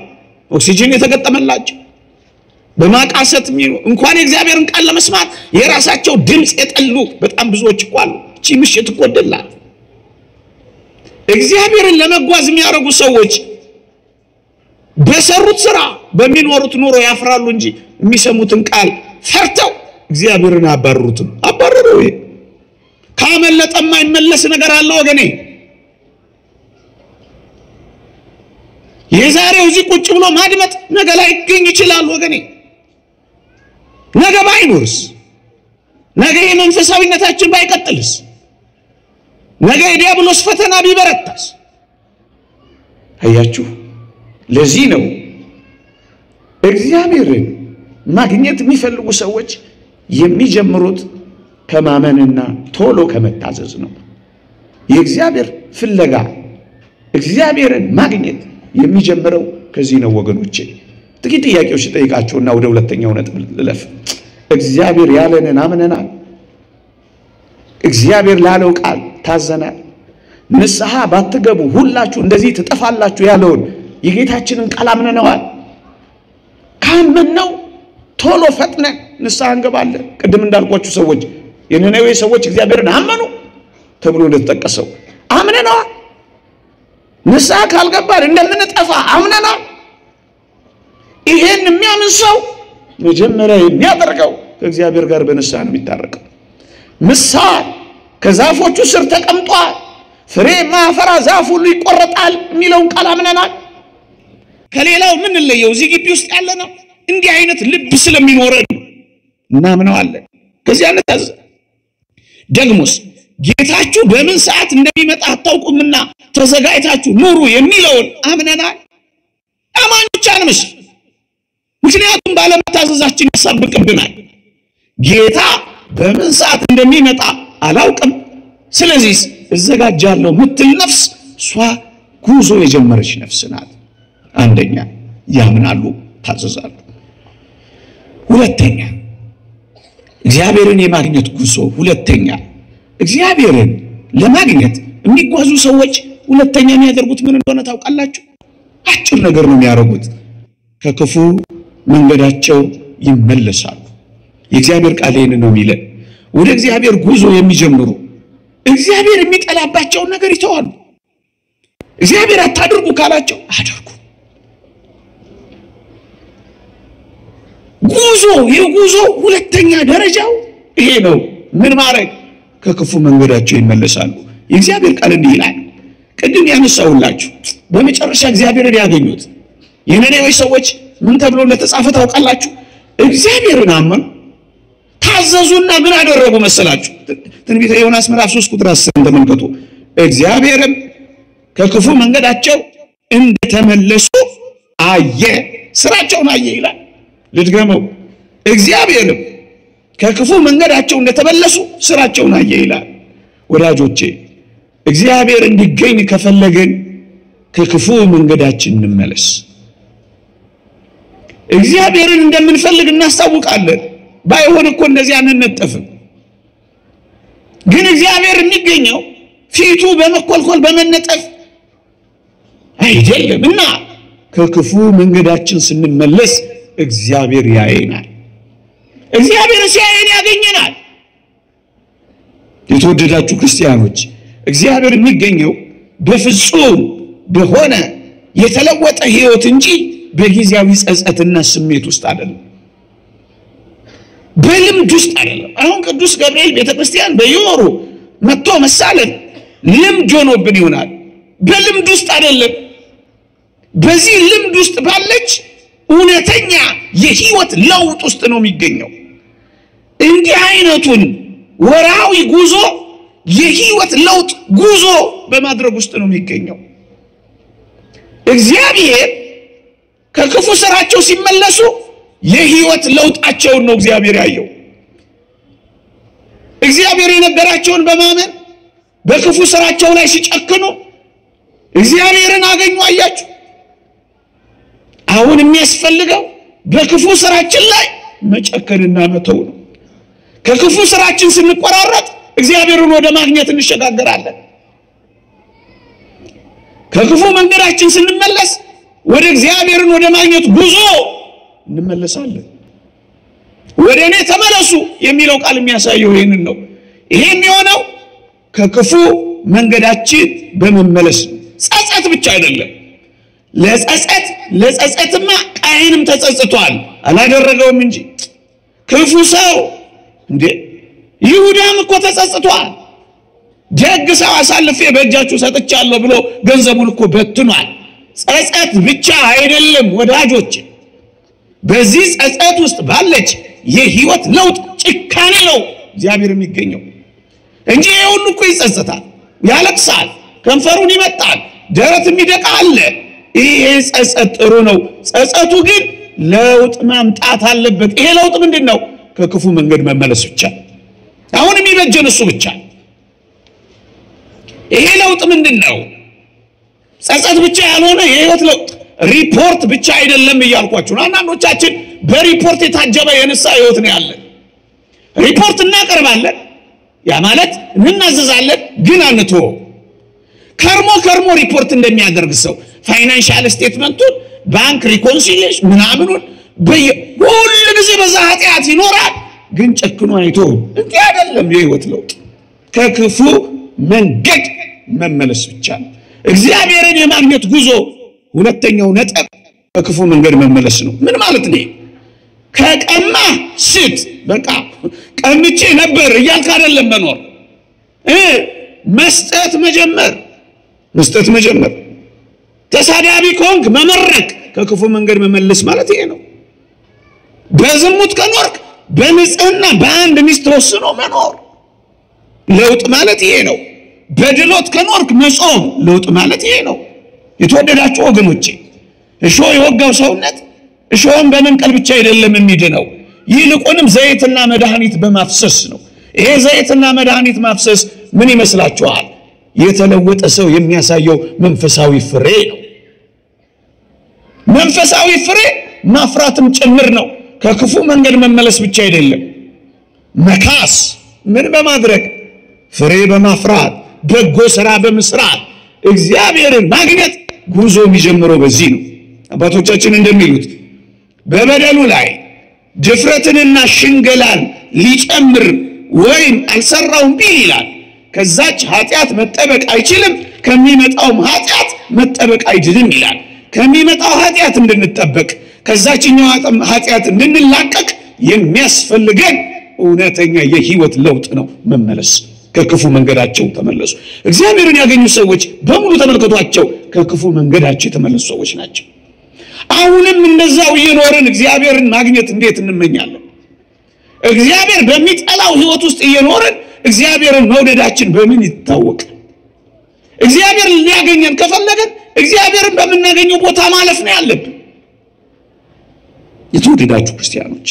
Speaker 1: ኦክሲጅን የተገጠመላቸው በማቃሰት የሚሉ እንኳን የእግዚአብሔርን ቃል ለመስማት የራሳቸው ድምጽ የጠሉ በጣም ብዙዎች እኮ አሉ። እቺ ምሽት እኮ እድል ናት። እግዚአብሔርን ለመጓዝ የሚያረጉ ሰዎች በሰሩት ስራ በሚኖሩት ኑሮ ያፍራሉ እንጂ የሚሰሙትን ቃል ፈርተው እግዚአብሔርን አባረሩትም። አባረረው። ካመለጠ የማይመለስ ነገር አለ ወገኔ። የዛሬው እዚህ ቁጭ ብሎ ማድመጥ ነገ ላይ ይገኝ ይችላል ወገኔ። ነገ ባይኖርስ? ነገ የመንፈሳዊነታችን ባይቀጥልስ? ነገ የዲያብሎስ ፈተና ቢበረታስ? አያችሁ፣ ለዚህ ነው እግዚአብሔርን ማግኘት የሚፈልጉ ሰዎች የሚጀምሩት ከማመንና ቶሎ ከመታዘዝ ነው። የእግዚአብሔር ፍለጋ እግዚአብሔርን ማግኘት የሚጀምረው ከዚህ ነው ወገኖቼ። ጥቂት ጥያቄዎች ጠይቃችሁና ወደ ሁለተኛው ነጥብ ልለፍ። እግዚአብሔር ያለንን አምነናል? እግዚአብሔር ላለው ቃል ታዘናል? ንስሐ ባትገቡ ሁላችሁ እንደዚህ ትጠፋላችሁ ያለውን የጌታችንን ቃል አምነናል? ካመንነው ቶሎ ፈጥነን ንስሐ እንገባለን። ቅድም እንዳልኳችሁ ሰዎች የነነዌ ሰዎች እግዚአብሔርን አመኑ ተብሎ እንደተጠቀሰው አምነናል። ንስሐ ካልገባን እንደምንጠፋ አምነናል። ይሄን የሚያምን ሰው መጀመሪያ የሚያደርገው ከእግዚአብሔር ጋር በንስሐ ነው የሚታረቀው። ምሳር ከዛፎቹ ስር ተቀምጧል፣ ፍሬ ማፈራ ዛፍ ሁሉ ይቆረጣል የሚለውን ቃል አምነናል። ከሌላው ምን ለየው? እዚህ ግቢ ውስጥ ያለ ነው እንዲህ አይነት ልብ ስለሚኖረን እናምነዋለን። ከዚህ አይነት ደግሞስ ጌታችሁ በምን ሰዓት እንደሚመጣ አታውቁምና ተዘጋጅታችሁ ኑሩ የሚለውን አምነናል። አማኞች አንምስ። ምክንያቱም ባለመታዘዛችን ያሳብቅብናል። ጌታ በምን ሰዓት እንደሚመጣ አላውቅም፣ ስለዚህ እዘጋጃለሁ ምትል ነፍስ እሷ ጉዞ የጀመረች ነፍስ ናት። አንደኛ ያምናሉ፣ ታዘዛሉ። ሁለተኛ እግዚአብሔርን የማግኘት ጉዞ። ሁለተኛ እግዚአብሔርን ለማግኘት የሚጓዙ ሰዎች ሁለተኛ የሚያደርጉት ምን እንደሆነ ታውቃላችሁ? አጭር ነገር ነው የሚያደርጉት። ከክፉ መንገዳቸው ይመለሳሉ። የእግዚአብሔር ቃል ይሄን ነው የሚለን። ወደ እግዚአብሔር ጉዞ የሚጀምሩ እግዚአብሔር የሚጠላባቸው ነገር ይተዋሉ። እግዚአብሔር አታድርጉ ካላቸው አድርጉ። የጉዞ ሁለተኛ ደረጃው ይሄ ነው። ምን ማድረግ? ከክፉ መንገዳቸው ይመለሳሉ። የእግዚአብሔር ቃል እንዲህ ይላል። ቅድም ያነሳውላችሁ በመጨረሻ እግዚአብሔርን ያገኙት የነነዌ ሰዎች ምን ተብሎ እንደተጻፈ ታውቃላችሁ? እግዚአብሔርን አመኑ፣ ታዘዙና ምን አደረጉ መሰላችሁ? ትንቢተ ዮናስ ምዕራፍ 3 ቁጥር 10 ተመልከቱ። እግዚአብሔርም ከክፉ መንገዳቸው እንደተመለሱ አየ፣ ስራቸውን አየ ይላል። ልድገመው። እግዚአብሔርም ከክፉ መንገዳቸው እንደተመለሱ ስራቸውን አየ ይላል። ወዳጆቼ እግዚአብሔር እንዲገኝ ከፈለገን ከክፉ መንገዳችን እንመለስ። እግዚአብሔርን እንደምንፈልግ እናስታውቃለን። ባይሆን እኮ እንደዚህ አንነጠፍም። ግን እግዚአብሔር የሚገኘው ፊቱ በመኮልኮል በመነጠፍ አይደለምና ከክፉ መንገዳችን ስንመለስ እግዚአብሔር ያየናል። እግዚአብሔር ሲያየን ያገኘናል። የተወደዳችሁ ክርስቲያኖች እግዚአብሔር የሚገኘው በፍጹም በሆነ የተለወጠ ሕይወት እንጂ በጊዜያዊ ጸጸትና ስሜት ውስጥ አይደለም፣ በልምድ ውስጥ አይደለም። አሁን ቅዱስ ገብርኤል ቤተክርስቲያን በየወሩ መጥቶ መሳለም ልምድ ሆኖብን ይሆናል። በልምድ ውስጥ አይደለም። በዚህ ልምድ ውስጥ ባለች እውነተኛ የሕይወት ለውጥ ውስጥ ነው የሚገኘው። እንዲህ አይነቱን ወራዊ ጉዞ የሕይወት ለውጥ ጉዞ በማድረግ ውስጥ ነው የሚገኘው። እግዚአብሔር ከክፉ ስራቸው ሲመለሱ የሕይወት ለውጣቸውን ነው እግዚአብሔር ያየው። እግዚአብሔር የነገራቸውን በማመን በክፉ ስራቸው ላይ ሲጨክኑ እግዚአብሔርን አገኙ። አያችሁ? አሁን የሚያስፈልገው በክፉ ስራችን ላይ መጨከንና መተው ነው። ከክፉ ስራችን ስንቆራረጥ እግዚአብሔርን ወደ ማግኘት እንሸጋገራለን። ከክፉ መንገዳችን ስንመለስ ወደ እግዚአብሔርን ወደ ማግኘት ጉዞ እንመለሳለን። ወደ እኔ ተመለሱ የሚለው ቃል የሚያሳየው ይሄንን ነው። ይሄ የሚሆነው ከክፉ መንገዳችን በመመለስ ጸጸት ብቻ አይደለም። ለጸጸትማ ቃየንም ተጸጽቷል፣ አላደረገውም እንጂ ክፉ ሰው እንዴ ይሁዳም እኮ ተጸጽቷል። ደግ ሰው አሳልፌ በእጃችሁ ሰጥቻለሁ ብሎ ገንዘቡን እኮ በትኗል። ጸጸት ብቻ አይደለም ወዳጆች፣ በዚህ ጸጸት ውስጥ ባለች የሕይወት ለውጥ ጭካኔ ነው እግዚአብሔር የሚገኘው እንጂ ሁሉ እኮ ይጸጸታል፣ ያለቅሳል፣ ከንፈሩን ይመጣል፣ ደረት የሚደቃ አለ። ይሄ ጸጸት ጥሩ ነው። ጸጸቱ ግን ለውጥ ማምጣት አለበት። ይሄ ለውጥ ምንድነው? ከክፉ መንገድ መመለስ ብቻ። አሁን የሚበጀን እሱ ብቻ። ይሄ ለውጥ ምንድነው? ጸጸት ብቻ ያልሆነ የሕይወት ለውጥ ሪፖርት ብቻ አይደለም እያልኳችሁ ነው። አንዳንዶቻችን በሪፖርት የታጀበ የንስሐ ሕይወት ነው ያለን። ሪፖርት እናቀርባለን፣ ያ ማለት እንናዘዛለን፣ ግን አንተው ከርሞ ሪፖርት እንደሚያደርግ ሰው ፋይናንሻል ስቴትመንቱን ባንክ ሪኮንሲሊየሽን ምናምኑን ሁሉ ጊዜ በዛ ኃጢአት ይኖራል፣ ግን ጨክኖ አይተውም። እንዲህ አይደለም የሕይወት ለውጥ። ከክፉ መንገድ መመለስ ብቻ ነው እግዚአብሔርን የማግኘት ጉዞ። ሁለተኛው ነጥብ ከክፉ መንገድ መመለስ ነው። ምን ማለት ነው? ከቀማ ስት በቃ ቀምቼ ነበር እያልክ አይደለም መኖር። መስጠት መጀመር። ተሳዳቢ ከሆንክ መመረቅ፣ ከክፉ መንገድ መመለስ ማለት ይሄ ነው። በዝሙት ከኖርክ በንጽህና በአንድ ሚስት ወስኖ መኖር ለውጥ ማለት ይሄ ነው። በድሎት ከኖርክ መጾም ለውጥ ማለት ይሄ ነው። የተወደዳችሁ ወገኖቼ እሾህ የወጋው ሰውነት እሾህን በመንቀል ብቻ አይደለም የሚድነው፣ ይልቁንም ዘይትና መድኃኒት በማፍሰስ ነው። ይሄ ዘይትና መድኃኒት ማፍሰስ ምን ይመስላችኋል? የተለወጠ ሰው የሚያሳየው መንፈሳዊ ፍሬ ነው። መንፈሳዊ ፍሬ ማፍራትም ጭምር ነው። ከክፉ መንገድ መመለስ ብቻ አይደለም። መካስ ምን በማድረግ ፍሬ በማፍራት በጎ ሥራ በመስራት እግዚአብሔርን ማግኘት ጉዞ የሚጀምረው በዚህ ነው። አባቶቻችን እንደሚሉት በበደሉ ላይ ድፍረትንና ሽንገላን ሊጨምር ወይም አልሰራውም ቢል ይላል ከዛች ኃጢአት መጠበቅ አይችልም ከሚመጣው ኃጢአት መጠበቅ አይድንም ይላል ከሚመጣው ኃጢአት እንድንጠበቅ ከዛችኛው ኃጢአት እንድንላቀቅ የሚያስፈልገን እውነተኛ የህይወት ለውጥ ነው መመለስ ከክፉ መንገዳቸው ተመለሱ እግዚአብሔርን ያገኙ ሰዎች በሙሉ ተመልከቷቸው ከክፉ መንገዳቸው የተመለሱ ሰዎች ናቸው አሁንም እንደዛው እየኖርን እግዚአብሔርን ማግኘት እንዴት እንመኛለን እግዚአብሔር በሚጠላው ህይወት ውስጥ እየኖርን እግዚአብሔርን መውደዳችን በምን ይታወቅ እግዚአብሔር ሊያገኘን ከፈለገን እግዚአብሔርን በመናገኘው ቦታ ማለፍ ነው ያለብን የተወደዳችሁ ክርስቲያኖች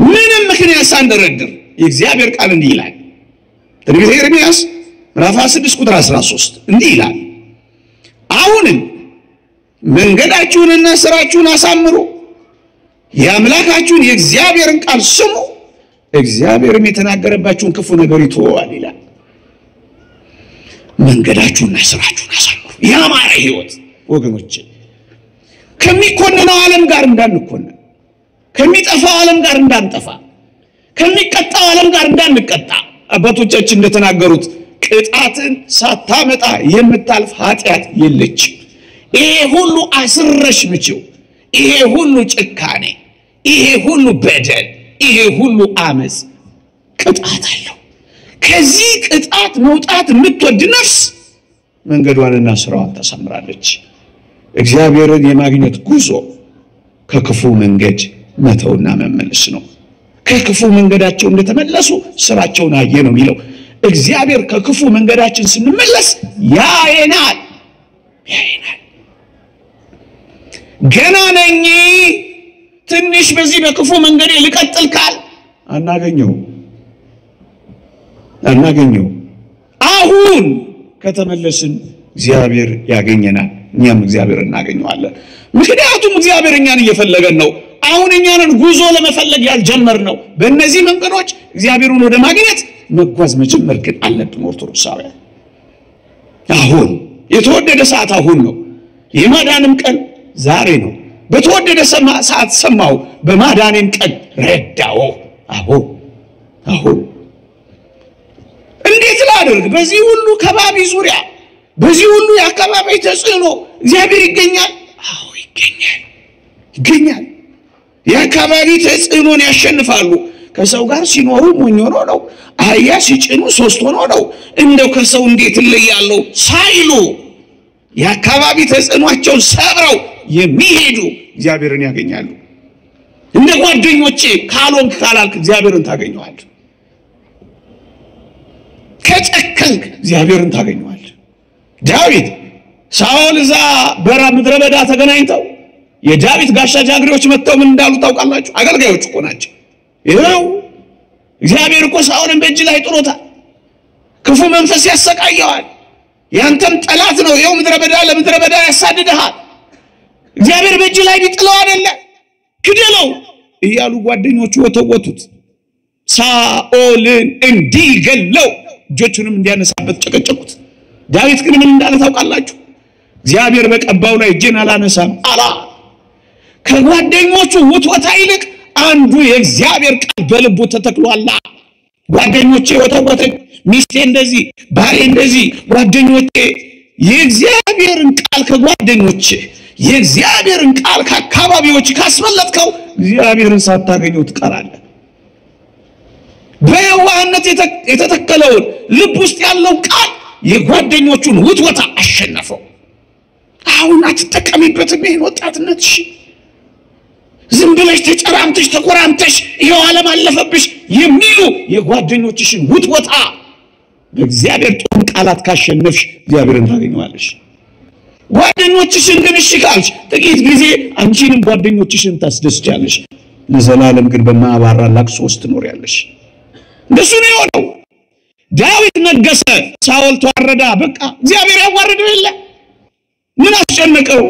Speaker 1: ምንም ምክንያት ሳንደረድር የእግዚአብሔር ቃል እንዲህ ይላል ትንቢተ ኤርምያስ ምዕራፍ 6 ቁጥር 13 እንዲህ ይላል አሁንም መንገዳችሁንና ስራችሁን አሳምሩ የአምላካችሁን የእግዚአብሔርን ቃል ስሙ እግዚአብሔርም የተናገረባችሁን ክፉ ነገር ይተዋል ይላል መንገዳችሁንና ስራችሁን አሳምሩ ያማረ ህይወት ወገኖች ከሚኮነነው ዓለም ጋር እንዳንኮነን ከሚጠፋው ዓለም ጋር እንዳንጠፋ ከሚቀጣው ዓለም ጋር እንዳንቀጣ አባቶቻችን እንደተናገሩት ቅጣትን ሳታመጣ የምታልፍ ኃጢአት የለችም ይሄ ሁሉ አስረሽ ምጪው ይሄ ሁሉ ጭካኔ ይሄ ሁሉ በደል ይሄ ሁሉ አመጽ ቅጣት አለው ከዚህ ቅጣት መውጣት የምትወድ ነፍስ መንገዷንና ስራዋን ታሳምራለች እግዚአብሔርን የማግኘት ጉዞ ከክፉ መንገድ መተውና መመለስ ነው ከክፉ መንገዳቸው እንደተመለሱ ስራቸውን አየ ነው የሚለው እግዚአብሔር ከክፉ መንገዳችን ስንመለስ ያየናል ገና ነኝ ትንሽ በዚህ በክፉ መንገድ ልቀጥል ካል አናገኘው አሁን ከተመለስን እግዚአብሔር ያገኘናል እኛም እግዚአብሔር እናገኘዋለን ምክንያቱም እግዚአብሔር እኛን እየፈለገን ነው አሁን እኛንን ጉዞ ለመፈለግ ያልጀመርነው በእነዚህ መንገዶች እግዚአብሔርን ወደ ማግኘት መጓዝ መጀመር ግን አለብን ኦርቶዶክሳውያን አሁን የተወደደ ሰዓት አሁን ነው የማዳንም ቀን ዛሬ ነው በተወደደ ሰዓት ሰማው በማዳኔም ቀን ረዳው አሁን እንዴት ላድርግ በዚህ ሁሉ ከባቢ ዙሪያ በዚህ ሁሉ የአካባቢ ተጽዕኖ እግዚአብሔር ይገኛል አዎ ይገኛል የአካባቢ ተጽዕኖን ያሸንፋሉ ከሰው ጋር ሲኖሩ ሞኝ ሆነው ነው አህያ ሲጭኑ ሶስት ሆነው ነው እንደው ከሰው እንዴት ለያለው ሳይሉ የአካባቢ ተጽዕኖአቸው ሰብረው የሚሄዱ እግዚአብሔርን ያገኛሉ እንደ ጓደኞቼ ካልሆንክ ካላልክ እግዚአብሔርን ታገኘዋለህ ከጨከንክ እግዚአብሔርን ታገኘዋለህ ዳዊት ሳኦል ዛ ምድረ በዳ ተገናኝተው የዳዊት ጋሻ ጃግሬዎች መጥተው ምን እንዳሉ ታውቃላችሁ አገልጋዮች እኮ ናቸው ይሄው እግዚአብሔር እኮ ሳኦልን በእጅ ላይ ጥሎታል ክፉ መንፈስ ያሰቃየዋል ያንተም ጠላት ነው ይሄው ምድረ በዳ ለምድረ በዳ ያሳድድሃል እግዚአብሔር በእጅ ላይ ቢጥለው አይደለ ክደለው እያሉ ጓደኞቹ ወተወቱት ሳኦልን እንዲገለው እጆቹንም እንዲያነሳበት ጨቀጨቁት ዳዊት ግን ምን እንዳለ ታውቃላችሁ እግዚአብሔር በቀባው ላይ እጄን አላነሳም አላ ከጓደኞቹ ውትወታ ይልቅ አንዱ የእግዚአብሔር ቃል በልቡ ተተክሏል ጓደኞቼ ወተወተኝ ሚስቴ እንደዚህ ባሌ እንደዚህ ጓደኞቼ የእግዚአብሔርን ቃል ከጓደኞቼ የእግዚአብሔርን ቃል ከአካባቢዎች ካስመለጥከው እግዚአብሔርን ሳታገኘው ትቀራለህ በየዋህነት የተተከለውን ልብ ውስጥ ያለው ቃል የጓደኞቹን ውትወታ አሸነፈው አሁን አትጠቀሚበትም ይሄን ወጣትነትሽ ዝም ብለሽ ተጨራምተሽ ተቆራምተሽ ይሄው ዓለም አለፈብሽ የሚሉ የጓደኞችሽን ውትወታ በእግዚአብሔር ጦር ቃላት ካሸነፍሽ እግዚአብሔርን ታገኘዋለሽ ጓደኞችሽን ግን እሺ ካልሽ ጥቂት ጊዜ አንቺንም ጓደኞችሽን ታስደስቻለሽ ለዘላለም ግን በማባራ ለቅሶ ውስጥ ትኖሪያለሽ እንደሱ ነው የሆነው ዳዊት ነገሰ ሳኦል ተዋረደ በቃ እግዚአብሔር ያዋረደው የለ ምን አስጨነቀው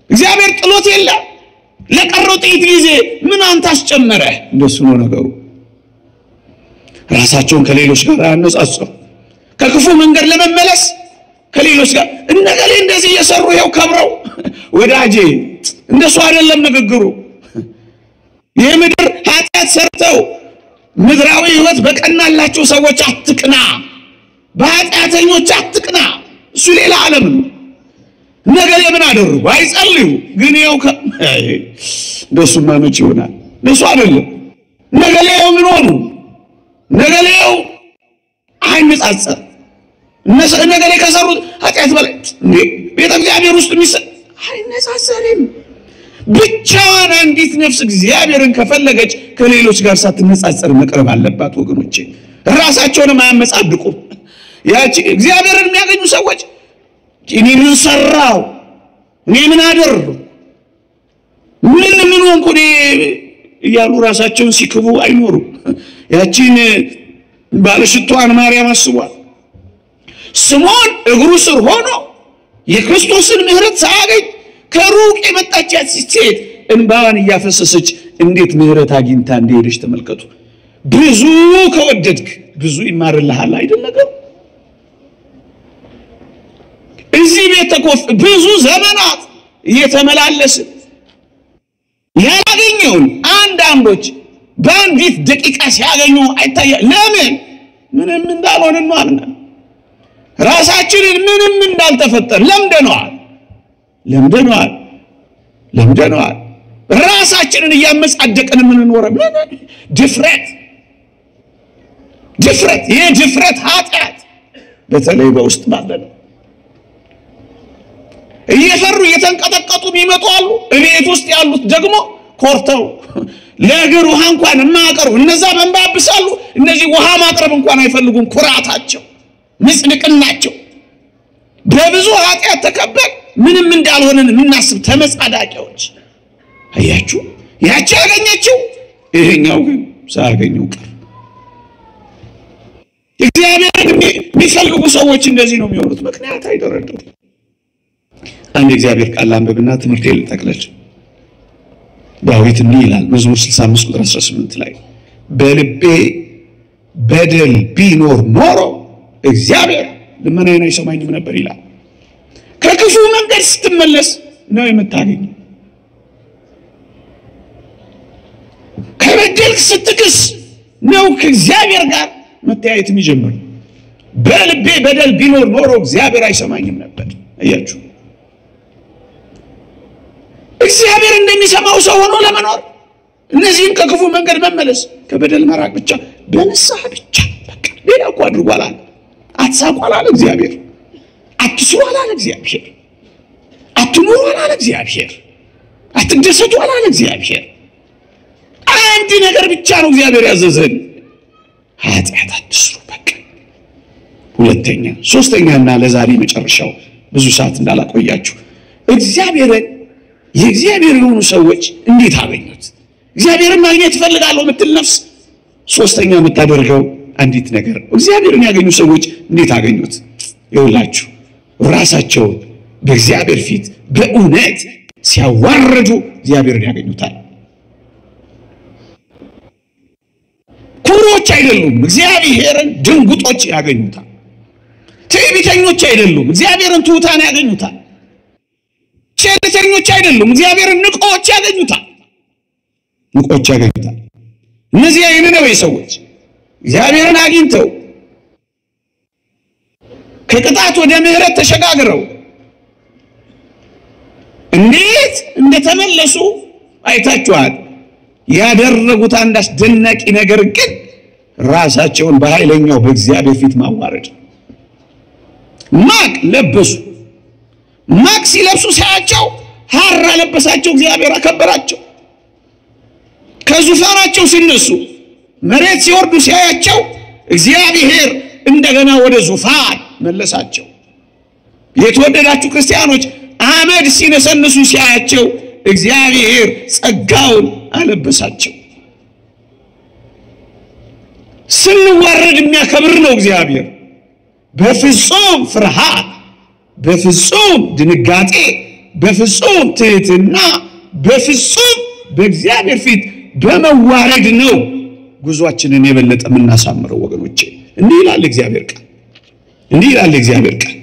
Speaker 1: እግዚአብሔር ጥሎት የለ ለቀረው ጥቂት ጊዜ ምን አንተ አስጨመረ እንደሱ ነው ነገሩ ራሳቸውን ከሌሎች ጋር ያነጻጸሩ ከክፉ መንገድ ለመመለስ ከሌሎች ጋር እነገሌ እንደዚህ እየሰሩ ይሄው ከብረው ወዳጄ እንደሱ አይደለም ንግግሩ የምድር ኃጢአት ሰርተው ምድራዊ ህይወት በቀናላቸው ሰዎች አትቅና፣ በኃጢአተኞች አትቅና። እሱ ሌላ ዓለም ነው። ነገር የምን አደረጉ? አይጸልዩ። ግን ይኸው እንደሱማ መች ይሆናል? እንደሱ አይደለም። ነገሌው ምን ሆኑ? ነገሌው አይነጻጸር። ነገሌ ከሰሩት ኃጢአት በላይ ቤተ እግዚአብሔር ውስጥ አይነጻጸርም። ብቻዋን አንዲት ነፍስ እግዚአብሔርን ከፈለገች ከሌሎች ጋር ሳትነጻጸር መቅረብ አለባት ወገኖቼ። ራሳቸውንም አያመጻድቁ። ያቺ እግዚአብሔርን የሚያገኙ ሰዎች እኔ ምን ሰራው? እኔ ምን አደረኩ? ምን ሆንኩ እያሉ ራሳቸውን ሲክቡ አይኖሩ። ያቺን ባለሽቷን ማርያም አስቧል። ስምዖን እግሩ ስር ሆኖ የክርስቶስን ምሕረት ሳያገኝ ከሩቅ የመጣች ሴት እንባዋን እያፈሰሰች እንዴት ምሕረት አግኝታ እንደሄደች ተመልከቱ። ብዙ ከወደድክ ብዙ ይማርልሃል አይደል ነገር? እዚህ ቤት ተቆፍ ብዙ ዘመናት እየተመላለስን ያላገኘውን አንዳንዶች በአንዲት ደቂቃ ሲያገኙ አይታያ። ለምን? ምንም እንዳልሆነ ነው አምነን ራሳችንን ምንም እንዳልተፈጠር ለምደነዋል። ራሳችንን እያመጻደቅን የምንኖረው ምን ድፍረት የድፍረት ኃጢአት በተለይ በውስጥ ማለት እየፈሩ እየተንቀጠቀጡ የሚመጡ አሉ። እቤት ውስጥ ያሉት ደግሞ ኮርተው ለእግር ውሃ እንኳን የማያቀርቡ እነዛ መንባብሳሉ። እነዚህ ውሃ ማቅረብ እንኳን አይፈልጉም። ኩራታቸው ምስልቅናቸው በብዙ ኃጢአት ተከበል ምንም እንዳልሆነን የምናስብ ተመጻዳቂዎች። አያችሁ፣ ያቺ ያገኘችው ይሄኛው ግን ሳያገኘው ቀር። እግዚአብሔር የሚፈልጉ ሰዎች እንደዚህ ነው የሚሆኑት። ምክንያት አይደረደሩ። አንድ እግዚአብሔር ቃል አንብብና ትምህርት ልጠቅለል። ዳዊት እንዲህ ይላል መዝሙር 65 ቁጥር 18 ላይ በልቤ በደል ቢኖር ኖሮ እግዚአብሔር ልመናዬን አይሰማኝም ነበር ይላል። ከክፉ መንገድ ስትመለስ ነው የምታገኘው። ከበደል ስትክስ ነው ከእግዚአብሔር ጋር መተያየት የሚጀምረው። በልቤ በደል ቢኖር ኖሮ እግዚአብሔር አይሰማኝም ነበር። አያችሁ፣ እግዚአብሔር እንደሚሰማው ሰው ሆኖ ለመኖር እነዚህን ከክፉ መንገድ መመለስ፣ ከበደል መራቅ ብቻ፣ በንስሐ ብቻ በቃ። ሌላ እኮ አድርጎ አላለ። አትሳቁ አላለ እግዚአብሔር። አትስሩ አላለ እግዚአብሔር። አትኑሩ አላለ እግዚአብሔር። አትደሰቱ አላለ እግዚአብሔር። አንድ ነገር ብቻ ነው እግዚአብሔር ያዘዘን፣ ኃጢአት አትስሩ በቃ። ሁለተኛ ሶስተኛና ለዛሬ መጨረሻው ብዙ ሰዓት እንዳላቆያችሁ እግዚአብሔርን የእግዚአብሔር የሆኑ ሰዎች እንዴት አገኙት? እግዚአብሔርን ማግኘት ፈልጋለሁ የምትል ነፍስ ሶስተኛ የምታደርገው አንዲት ነገር እግዚአብሔርን ያገኙ ሰዎች እንዴት አገኙት? ይኸውላችሁ ራሳቸውን በእግዚአብሔር ፊት በእውነት ሲያዋርዱ እግዚአብሔርን ያገኙታል። ኩሮች አይደሉም፣ እግዚአብሔርን ድንጉጦች ያገኙታል። ትዕቢተኞች አይደሉም፣ እግዚአብሔርን ትሑታን ያገኙታል። ቸልተኞች አይደሉም፣ እግዚአብሔርን ንቆች ያገኙታል። እነዚህ የነነዌ ሰዎች እግዚአብሔርን አግኝተው ከቅጣት ወደ ምሕረት ተሸጋግረው እንዴት እንደተመለሱ አይታችኋል። ያደረጉት አንድ አስደናቂ ነገር ግን ራሳቸውን በኃይለኛው በእግዚአብሔር ፊት ማዋረድ። ማቅ ለበሱ። ማቅ ሲለብሱ ሳያቸው ሐር ለበሳቸው፣ እግዚአብሔር አከበራቸው። ከዙፋናቸው ሲነሱ መሬት ሲወርዱ ሲያያቸው እግዚአብሔር እንደገና ወደ ዙፋን መለሳቸው። የተወደዳችሁ ክርስቲያኖች አመድ ሲነሰንሱ ሲያያቸው እግዚአብሔር ጸጋውን አለበሳቸው። ስንዋረድ የሚያከብር ነው እግዚአብሔር። በፍጹም ፍርሃት፣ በፍጹም ድንጋጤ፣ በፍጹም ትህትና፣ በፍጹም በእግዚአብሔር ፊት በመዋረድ ነው ጉዟችንን የበለጠ የምናሳምረው ወገኖቼ። እንዲህ ይላል እግዚአብሔር ቃል፣ እንዲህ ይላል እግዚአብሔር ቃል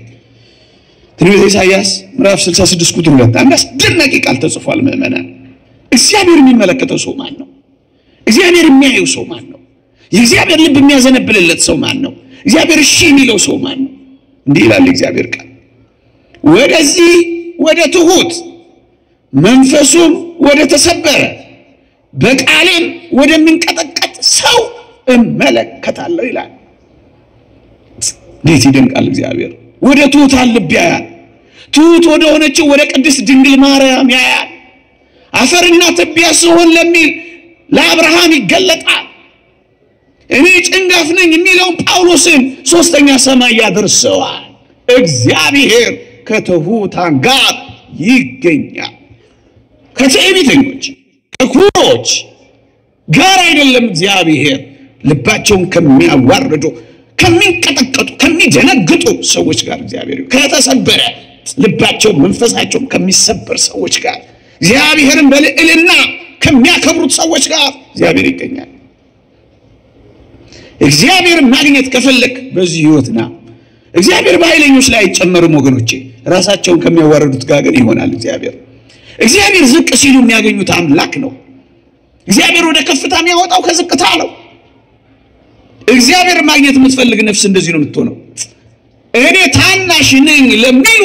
Speaker 1: ትንቢተ ኢሳይያስ ምዕራፍ 66 ቁጥር 2 አንድ አስደናቂ ቃል ተጽፏል። ምእመናን እግዚአብሔር የሚመለከተው ሰው ማን ነው? እግዚአብሔር የሚያየው ሰው ማን ነው? የእግዚአብሔር ልብ የሚያዘነብልለት ሰው ማን ነው? እግዚአብሔር እሺ የሚለው ሰው ማን ነው? እንዲህ ይላል እግዚአብሔር ቃል፣ ወደዚህ ወደ ትሁት መንፈሱም ወደ ተሰበረ በቃሌም ወደሚንቀጠቀጥ ሰው እመለከታለሁ ይላል። እንዴት ይደንቃል እግዚአብሔር! ወደ ትሁታን ልብ ያያል። ትሁት ወደ ሆነችው ወደ ቅድስት ድንግል ማርያም ያያል። አፈርና ትቢያ ስሆን ለሚል ለአብርሃም ይገለጣል። እኔ ጭንጋፍ ነኝ የሚለውን ጳውሎስን ሶስተኛ ሰማይ ያደርሰዋል። እግዚአብሔር ከትሁታን ጋር ይገኛል። ከትዕቢተኞች ከኩሮች ጋር አይደለም። እግዚአብሔር ልባቸውን ከሚያዋርዱ ከሚንቀጠቀጡ ከሚደነግጡ ሰዎች ጋር እግዚአብሔር ከተሰበረ ልባቸው መንፈሳቸው ከሚሰበር ሰዎች ጋር እግዚአብሔርን በልዕልና ከሚያከብሩት ሰዎች ጋር እግዚአብሔር ይገኛል። እግዚአብሔርን ማግኘት ከፈለክ በዚህ ህይወትና እግዚአብሔር በኃይለኞች ላይ አይጨመርም ወገኖቼ፣ ራሳቸውን ከሚያዋርዱት ጋር ግን ይሆናል። እግዚአብሔር ዝቅ ሲሉ የሚያገኙት አምላክ ነው። እግዚአብሔር ወደ ከፍታ የሚያወጣው ከዝቅታ ነው። እግዚአብሔር ማግኘት የምትፈልግ ነፍስ እንደዚህ ነው የምትሆነው። እኔ ታናሽ ነኝ ለሚሉ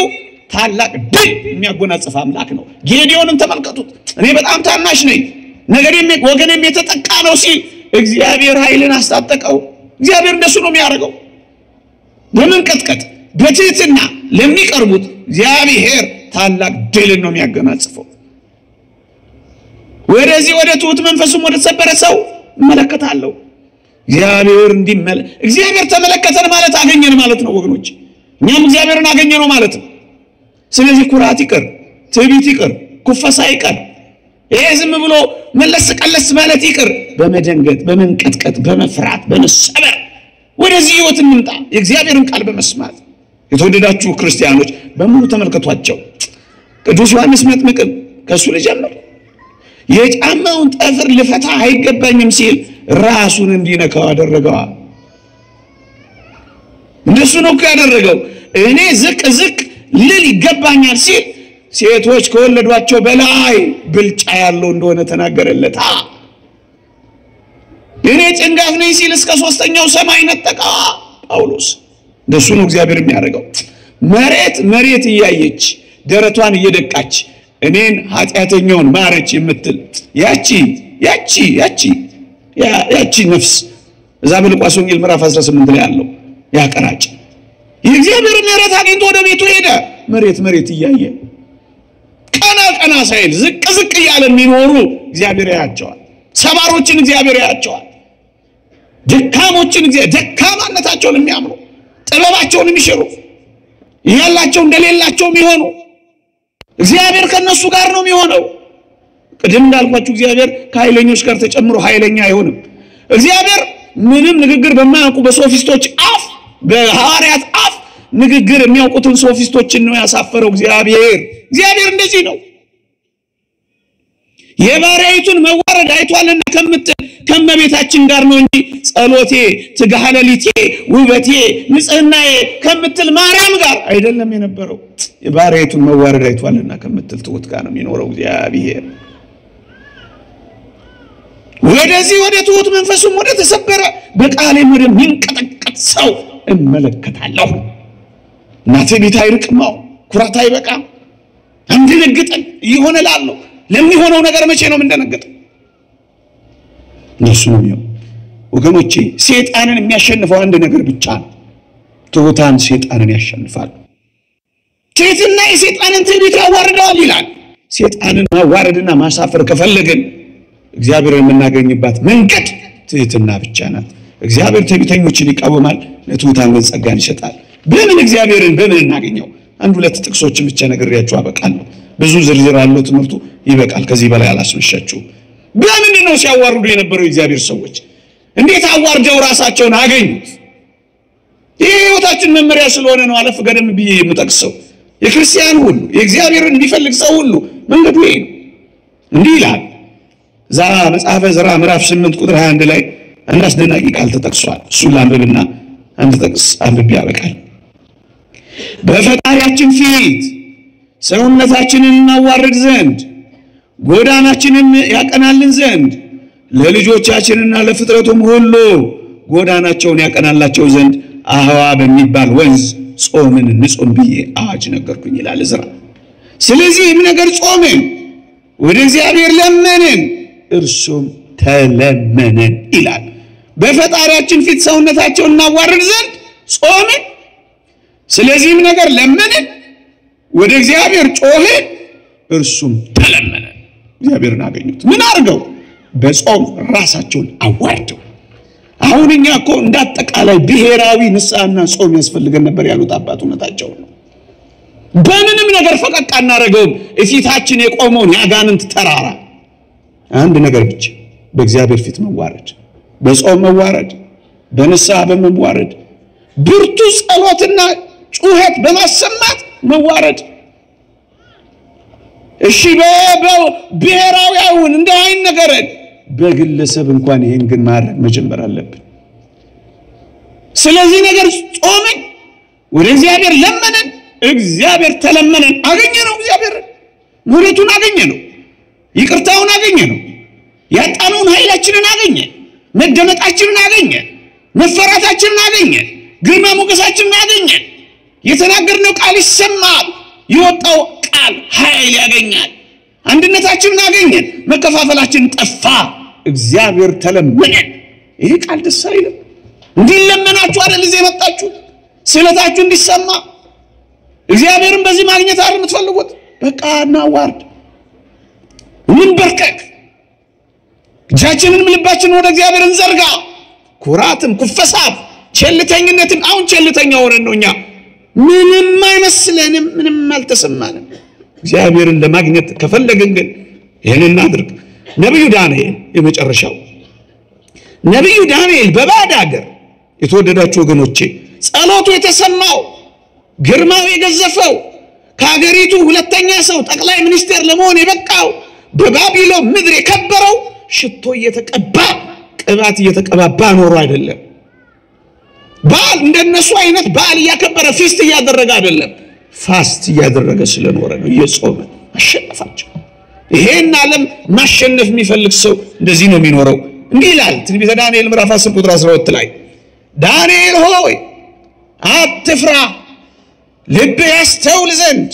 Speaker 1: ታላቅ ድል የሚያጎናጽፍ አምላክ ነው። ጌዲዮንን ተመልከቱት። እኔ በጣም ታናሽ ነኝ ነገሬም ወገኔም የተጠቃ ነው ሲል እግዚአብሔር ኃይልን አስታጠቀው። እግዚአብሔር እንደሱ ነው የሚያደርገው። በመንቀጥቀጥ በትህትና ለሚቀርቡት እግዚአብሔር ታላቅ ድልን ነው የሚያጎናጽፈው። ወደዚህ ወደ ትሁት መንፈሱም ወደ ተሰበረ ሰው እመለከታለሁ። እግዚአብሔር ተመለከተን ማለት አገኘን ማለት ነው ወገኖች። እኛም እግዚአብሔርን አገኘነው ማለት ነው። ስለዚህ ኩራት ይቅር፣ ትዕቢት ይቅር፣ ኩፈሳ ይቅር፣ ይሄ ዝም ብሎ መለስ ቀለስ ማለት ይቅር። በመደንገጥ በመንቀጥቀጥ በመፍራት በመሰበር ወደዚህ ህይወት እንምጣ። የእግዚአብሔርን ቃል በመስማት የተወደዳችሁ ክርስቲያኖች በሙሉ ተመልከቷቸው። ቅዱስ ዮሐንስ መጥምቅ ከሱ ልጀምር። የጫማውን ጠፍር ልፈታ አይገባኝም ሲል ራሱን እንዲነካው አደረገው። እንደሱ ነው ያደረገው። እኔ ዝቅ ልል ይገባኛል ሲል ሴቶች ከወለዷቸው በላይ ብልጫ ያለው እንደሆነ ተናገረለት። እኔ ጭንጋፍ ነኝ ሲል እስከ ሶስተኛው ሰማይ ነጠቃ ጳውሎስ። እንደሱ ነው እግዚአብሔር የሚያደርገው። መሬት እያየች ደረቷን እየደቃች እኔን ኃጢአተኛውን ማረች የምትል ያቺ ነፍስ እዛ በሉቃስ ወንጌል ምዕራፍ 18 ላይ ያለው ያቀራጭ የእግዚአብሔር ምሕረት አግኝቶ ወደ ቤቱ ሄደ። መሬት እያየ ቀና ሳይል ዝቅ እያለ የሚኖሩ እግዚአብሔር ያያቸዋል። ሰባሮችን እግዚአብሔር ያያቸዋል። ደካሞችን ደካማነታቸውን የሚያምኑ ጥበባቸውን የሚሽሩ ያላቸው እንደሌላቸው የሚሆኑ እግዚአብሔር ከነሱ ጋር ነው የሚሆነው። ቅድም እንዳልኳችሁ እግዚአብሔር ከኃይለኞች ጋር ተጨምሮ ኃይለኛ አይሆንም። እግዚአብሔር ምንም ንግግር በማያውቁ በሶፊስቶች አፍ በሐዋርያት አፍ ንግግር የሚያውቁትን ሶፊስቶችን ነው ያሳፈረው እግዚአብሔር እንደዚህ ነው። የባሪያይቱን መዋረድ አይቷልና ከመቤታችን ጋር ነው እንጂ ጸሎቴ ትጋሃ ሌሊቴ ውበቴ ንጽህናዬ ከምትል ማርያም ጋር አይደለም የነበረው። የባሪያይቱን መዋረድ አይቷልና ከምትል ትሁት ጋር ነው የሚኖረው እግዚአብሔር። ወደዚህ ወደ ትሁት መንፈሱም ወደ ተሰበረ በቃሌም ወደሚንቀጠቀጥ ሰው እመለከታለሁ። ትዕቢት አይርቅም፣ ኩራት አይበቃም። አንደነግጠን ይሆነላል። ለሚሆነው ነገር መቼ ነው የምንደነግጠው? እንደሱ ነው ወገኖቼ። ሰይጣንን የሚያሸንፈው አንድ ነገር ብቻ ነው። ትሁታን ሰይጣንን ያሸንፋል። ትህትና የሰይጣንን ትዕቢት ያዋርደዋል ይላል። ሰይጣንን ማዋረድና ማሳፈር ከፈለግን እግዚአብሔርን የምናገኝባት መንገድ ትህትና ብቻ ናት። እግዚአብሔር ትዕቢተኞችን ይቃወማል፣ ለትሁታን ግን ጸጋን ይሰጣል። በምን እግዚአብሔርን በምን እናገኘው? አንድ ሁለት ጥቅሶችን ብቻ ነግሬያችሁ አበቃለሁ። ብዙ ዝርዝር አለው ትምህርቱ፣ ይበቃል። ከዚህ በላይ አላስመሻችሁ። በምን ነው ሲያዋርዱ የነበረው እግዚአብሔር ሰዎች? እንዴት አዋርደው ራሳቸውን አገኙት? ይሄ ህይወታችን መመሪያ ስለሆነ ነው አለፍ ገደም ብዬ የምጠቅሰው። የክርስቲያን ሁሉ የእግዚአብሔርን የሚፈልግ ሰው ሁሉ መንገዱ ይሄ ነው። እንዲህ ይላል መጽሐፈ ዕዝራ ምዕራፍ 8 ቁጥር 21 ላይ አንድ አስደናቂ ቃል ተጠቅሷል። እሱን ላንብብና አንድ ጥቅስ አንብቤ ያበቃል። በፈጣሪያችን ፊት ሰውነታችንን እናዋርድ ዘንድ ጎዳናችንን ያቀናልን ዘንድ ለልጆቻችንና ለፍጥረቱም ሁሉ ጎዳናቸውን ያቀናላቸው ዘንድ አህዋ በሚባል ወንዝ ጾምን ንጹም ብዬ አዋጅ ነገርኩኝ ይላል ዕዝራ። ስለዚህም ነገር ጾምን፣ ወደ እግዚአብሔር ለመንን፣ እርሱም ተለመነን ይላል። በፈጣሪያችን ፊት ሰውነታቸውን እናዋርድ ዘንድ ጾምን፣ ስለዚህም ነገር ለመንን፣ ወደ እግዚአብሔር ጮህን፣ እርሱም ተለመነን። እግዚአብሔርን አገኙት። ምን አድርገው? በጾም ራሳቸውን አዋርደው። አሁን እኛ እኮ እንዳጠቃላይ ብሔራዊ ንስሐና ጾም ያስፈልገን ነበር ያሉት አባቱነታቸው ነው። በምንም ነገር ፈቀቅ አናረገውም እፊታችን የቆመውን ያጋንንት ተራራ። አንድ ነገር ብቻ፣ በእግዚአብሔር ፊት መዋረድ፣ በጾም መዋረድ፣ በንስሐ በመዋረድ፣ ብርቱ ጸሎትና ጩኸት በማሰማት መዋረድ። እሺ በብሔራዊውን እንደ አይን ነገር በግለሰብ እንኳን ይሄን ግን ማድረግ መጀመር አለብን። ስለዚህ ነገር ጾምን፣ ወደ እግዚአብሔር ለመነን፣ እግዚአብሔር ተለመነን። አገኘነው፣ እግዚአብሔር ምሕረቱን አገኘነው፣ ይቅርታውን አገኘነው፣ ያጣነውን ኃይላችንን አገኘን፣ መደመጣችንን አገኘን፣ መፈራታችንን አገኘን፣ ግርማ ሞገሳችንን አገኘን። የተናገርነው ቃል ይሰማል፣ የወጣው ቃል ኃይል ያገኛል። አንድነታችንን አገኘን፣ መከፋፈላችን ጠፋ፣ እግዚአብሔር ተለመነን። ይሄ ቃል ደስ አይልም? እንዲለመናችሁ አይደል እዚህ የመጣችሁ? ስለታችሁ እንዲሰማ እግዚአብሔርን በዚህ ማግኘት አይደል የምትፈልጉት? በቃ እናዋርድ፣ እንበርከክ፣ እጃችንንም ልባችንን ወደ እግዚአብሔር እንዘርጋ። ኩራትም ኩፈሳት ቸልተኝነትም አሁን ቸልተኛ ሆነን ነው እኛ። ምንም አይመስለንም፣ ምንም አልተሰማንም። እግዚአብሔርን ለማግኘት ከፈለግን ግን ይሄን እናድርግ። ነብዩ ዳንኤል የመጨረሻው ነብዩ ዳንኤል በባዕድ ሀገር የተወደዳችሁ ወገኖቼ ጸሎቱ የተሰማው ግርማው የገዘፈው ከሀገሪቱ ሁለተኛ ሰው ጠቅላይ ሚኒስቴር ለመሆን የበቃው በባቢሎን ምድር የከበረው ሽቶ እየተቀባ ቅባት እየተቀባባ ኖሮ አይደለም። በዓል እንደነሱ አይነት በዓል ያከበረ ፊስት እያደረገ አይደለም፣ ፋስት እያደረገ ስለኖረ ነው። እየጾመ አሸነፋቸው። ይሄን ዓለም ማሸነፍ የሚፈልግ ሰው እንደዚህ ነው የሚኖረው። እንዲህ ይላል ትንቢተ ዳንኤል ምዕራፍ 10 ቁጥር 12 ላይ ዳንኤል ሆይ አትፍራ፣ ልብህ ያስተውል ዘንድ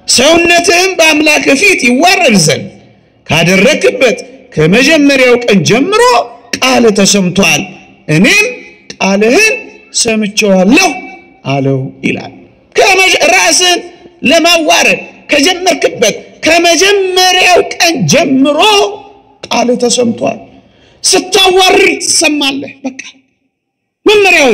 Speaker 1: ሰውነትህም በአምላክ ፊት ይዋረድ ዘንድ ካደረክበት ከመጀመሪያው ቀን ጀምሮ ቃል ተሰምቷል፣ እኔም ቃልህን ሰምቼዋለሁ አለው ይላል። ራስን ለማዋረድ ከጀመርክበት ከመጀመሪያው ቀን ጀምሮ ቃል ተሰምቷል። ስታዋርድ ትሰማለህ። በቃ መመሪያው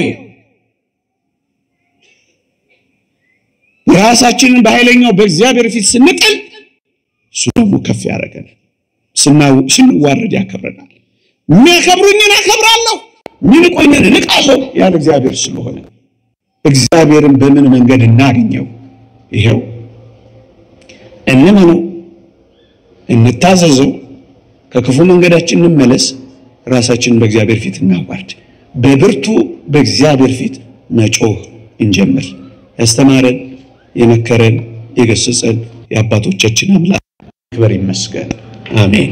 Speaker 1: ራሳችንን በኃይለኛው በእግዚአብሔር ፊት ስንጥል እሱ ደግሞ ከፍ ያደርገናል። ስንዋረድ ያከብረናል። የሚያከብሩኝን አከብራለሁ፣ የሚንቁኝን እንቃለሁ ያለ እግዚአብሔር ስለሆነ እግዚአብሔርን በምን መንገድ እናገኘው? ይሄው እንመነው፣ እንታዘዘው፣ ከክፉ መንገዳችን እንመለስ፣ ራሳችንን በእግዚአብሔር ፊት እናዋርድ፣ በብርቱ በእግዚአብሔር ፊት መጮህ እንጀምር። ያስተማረን የመከረን የገሰጸን የአባቶቻችን አምላክ ክብር ይመስገን። አሜን።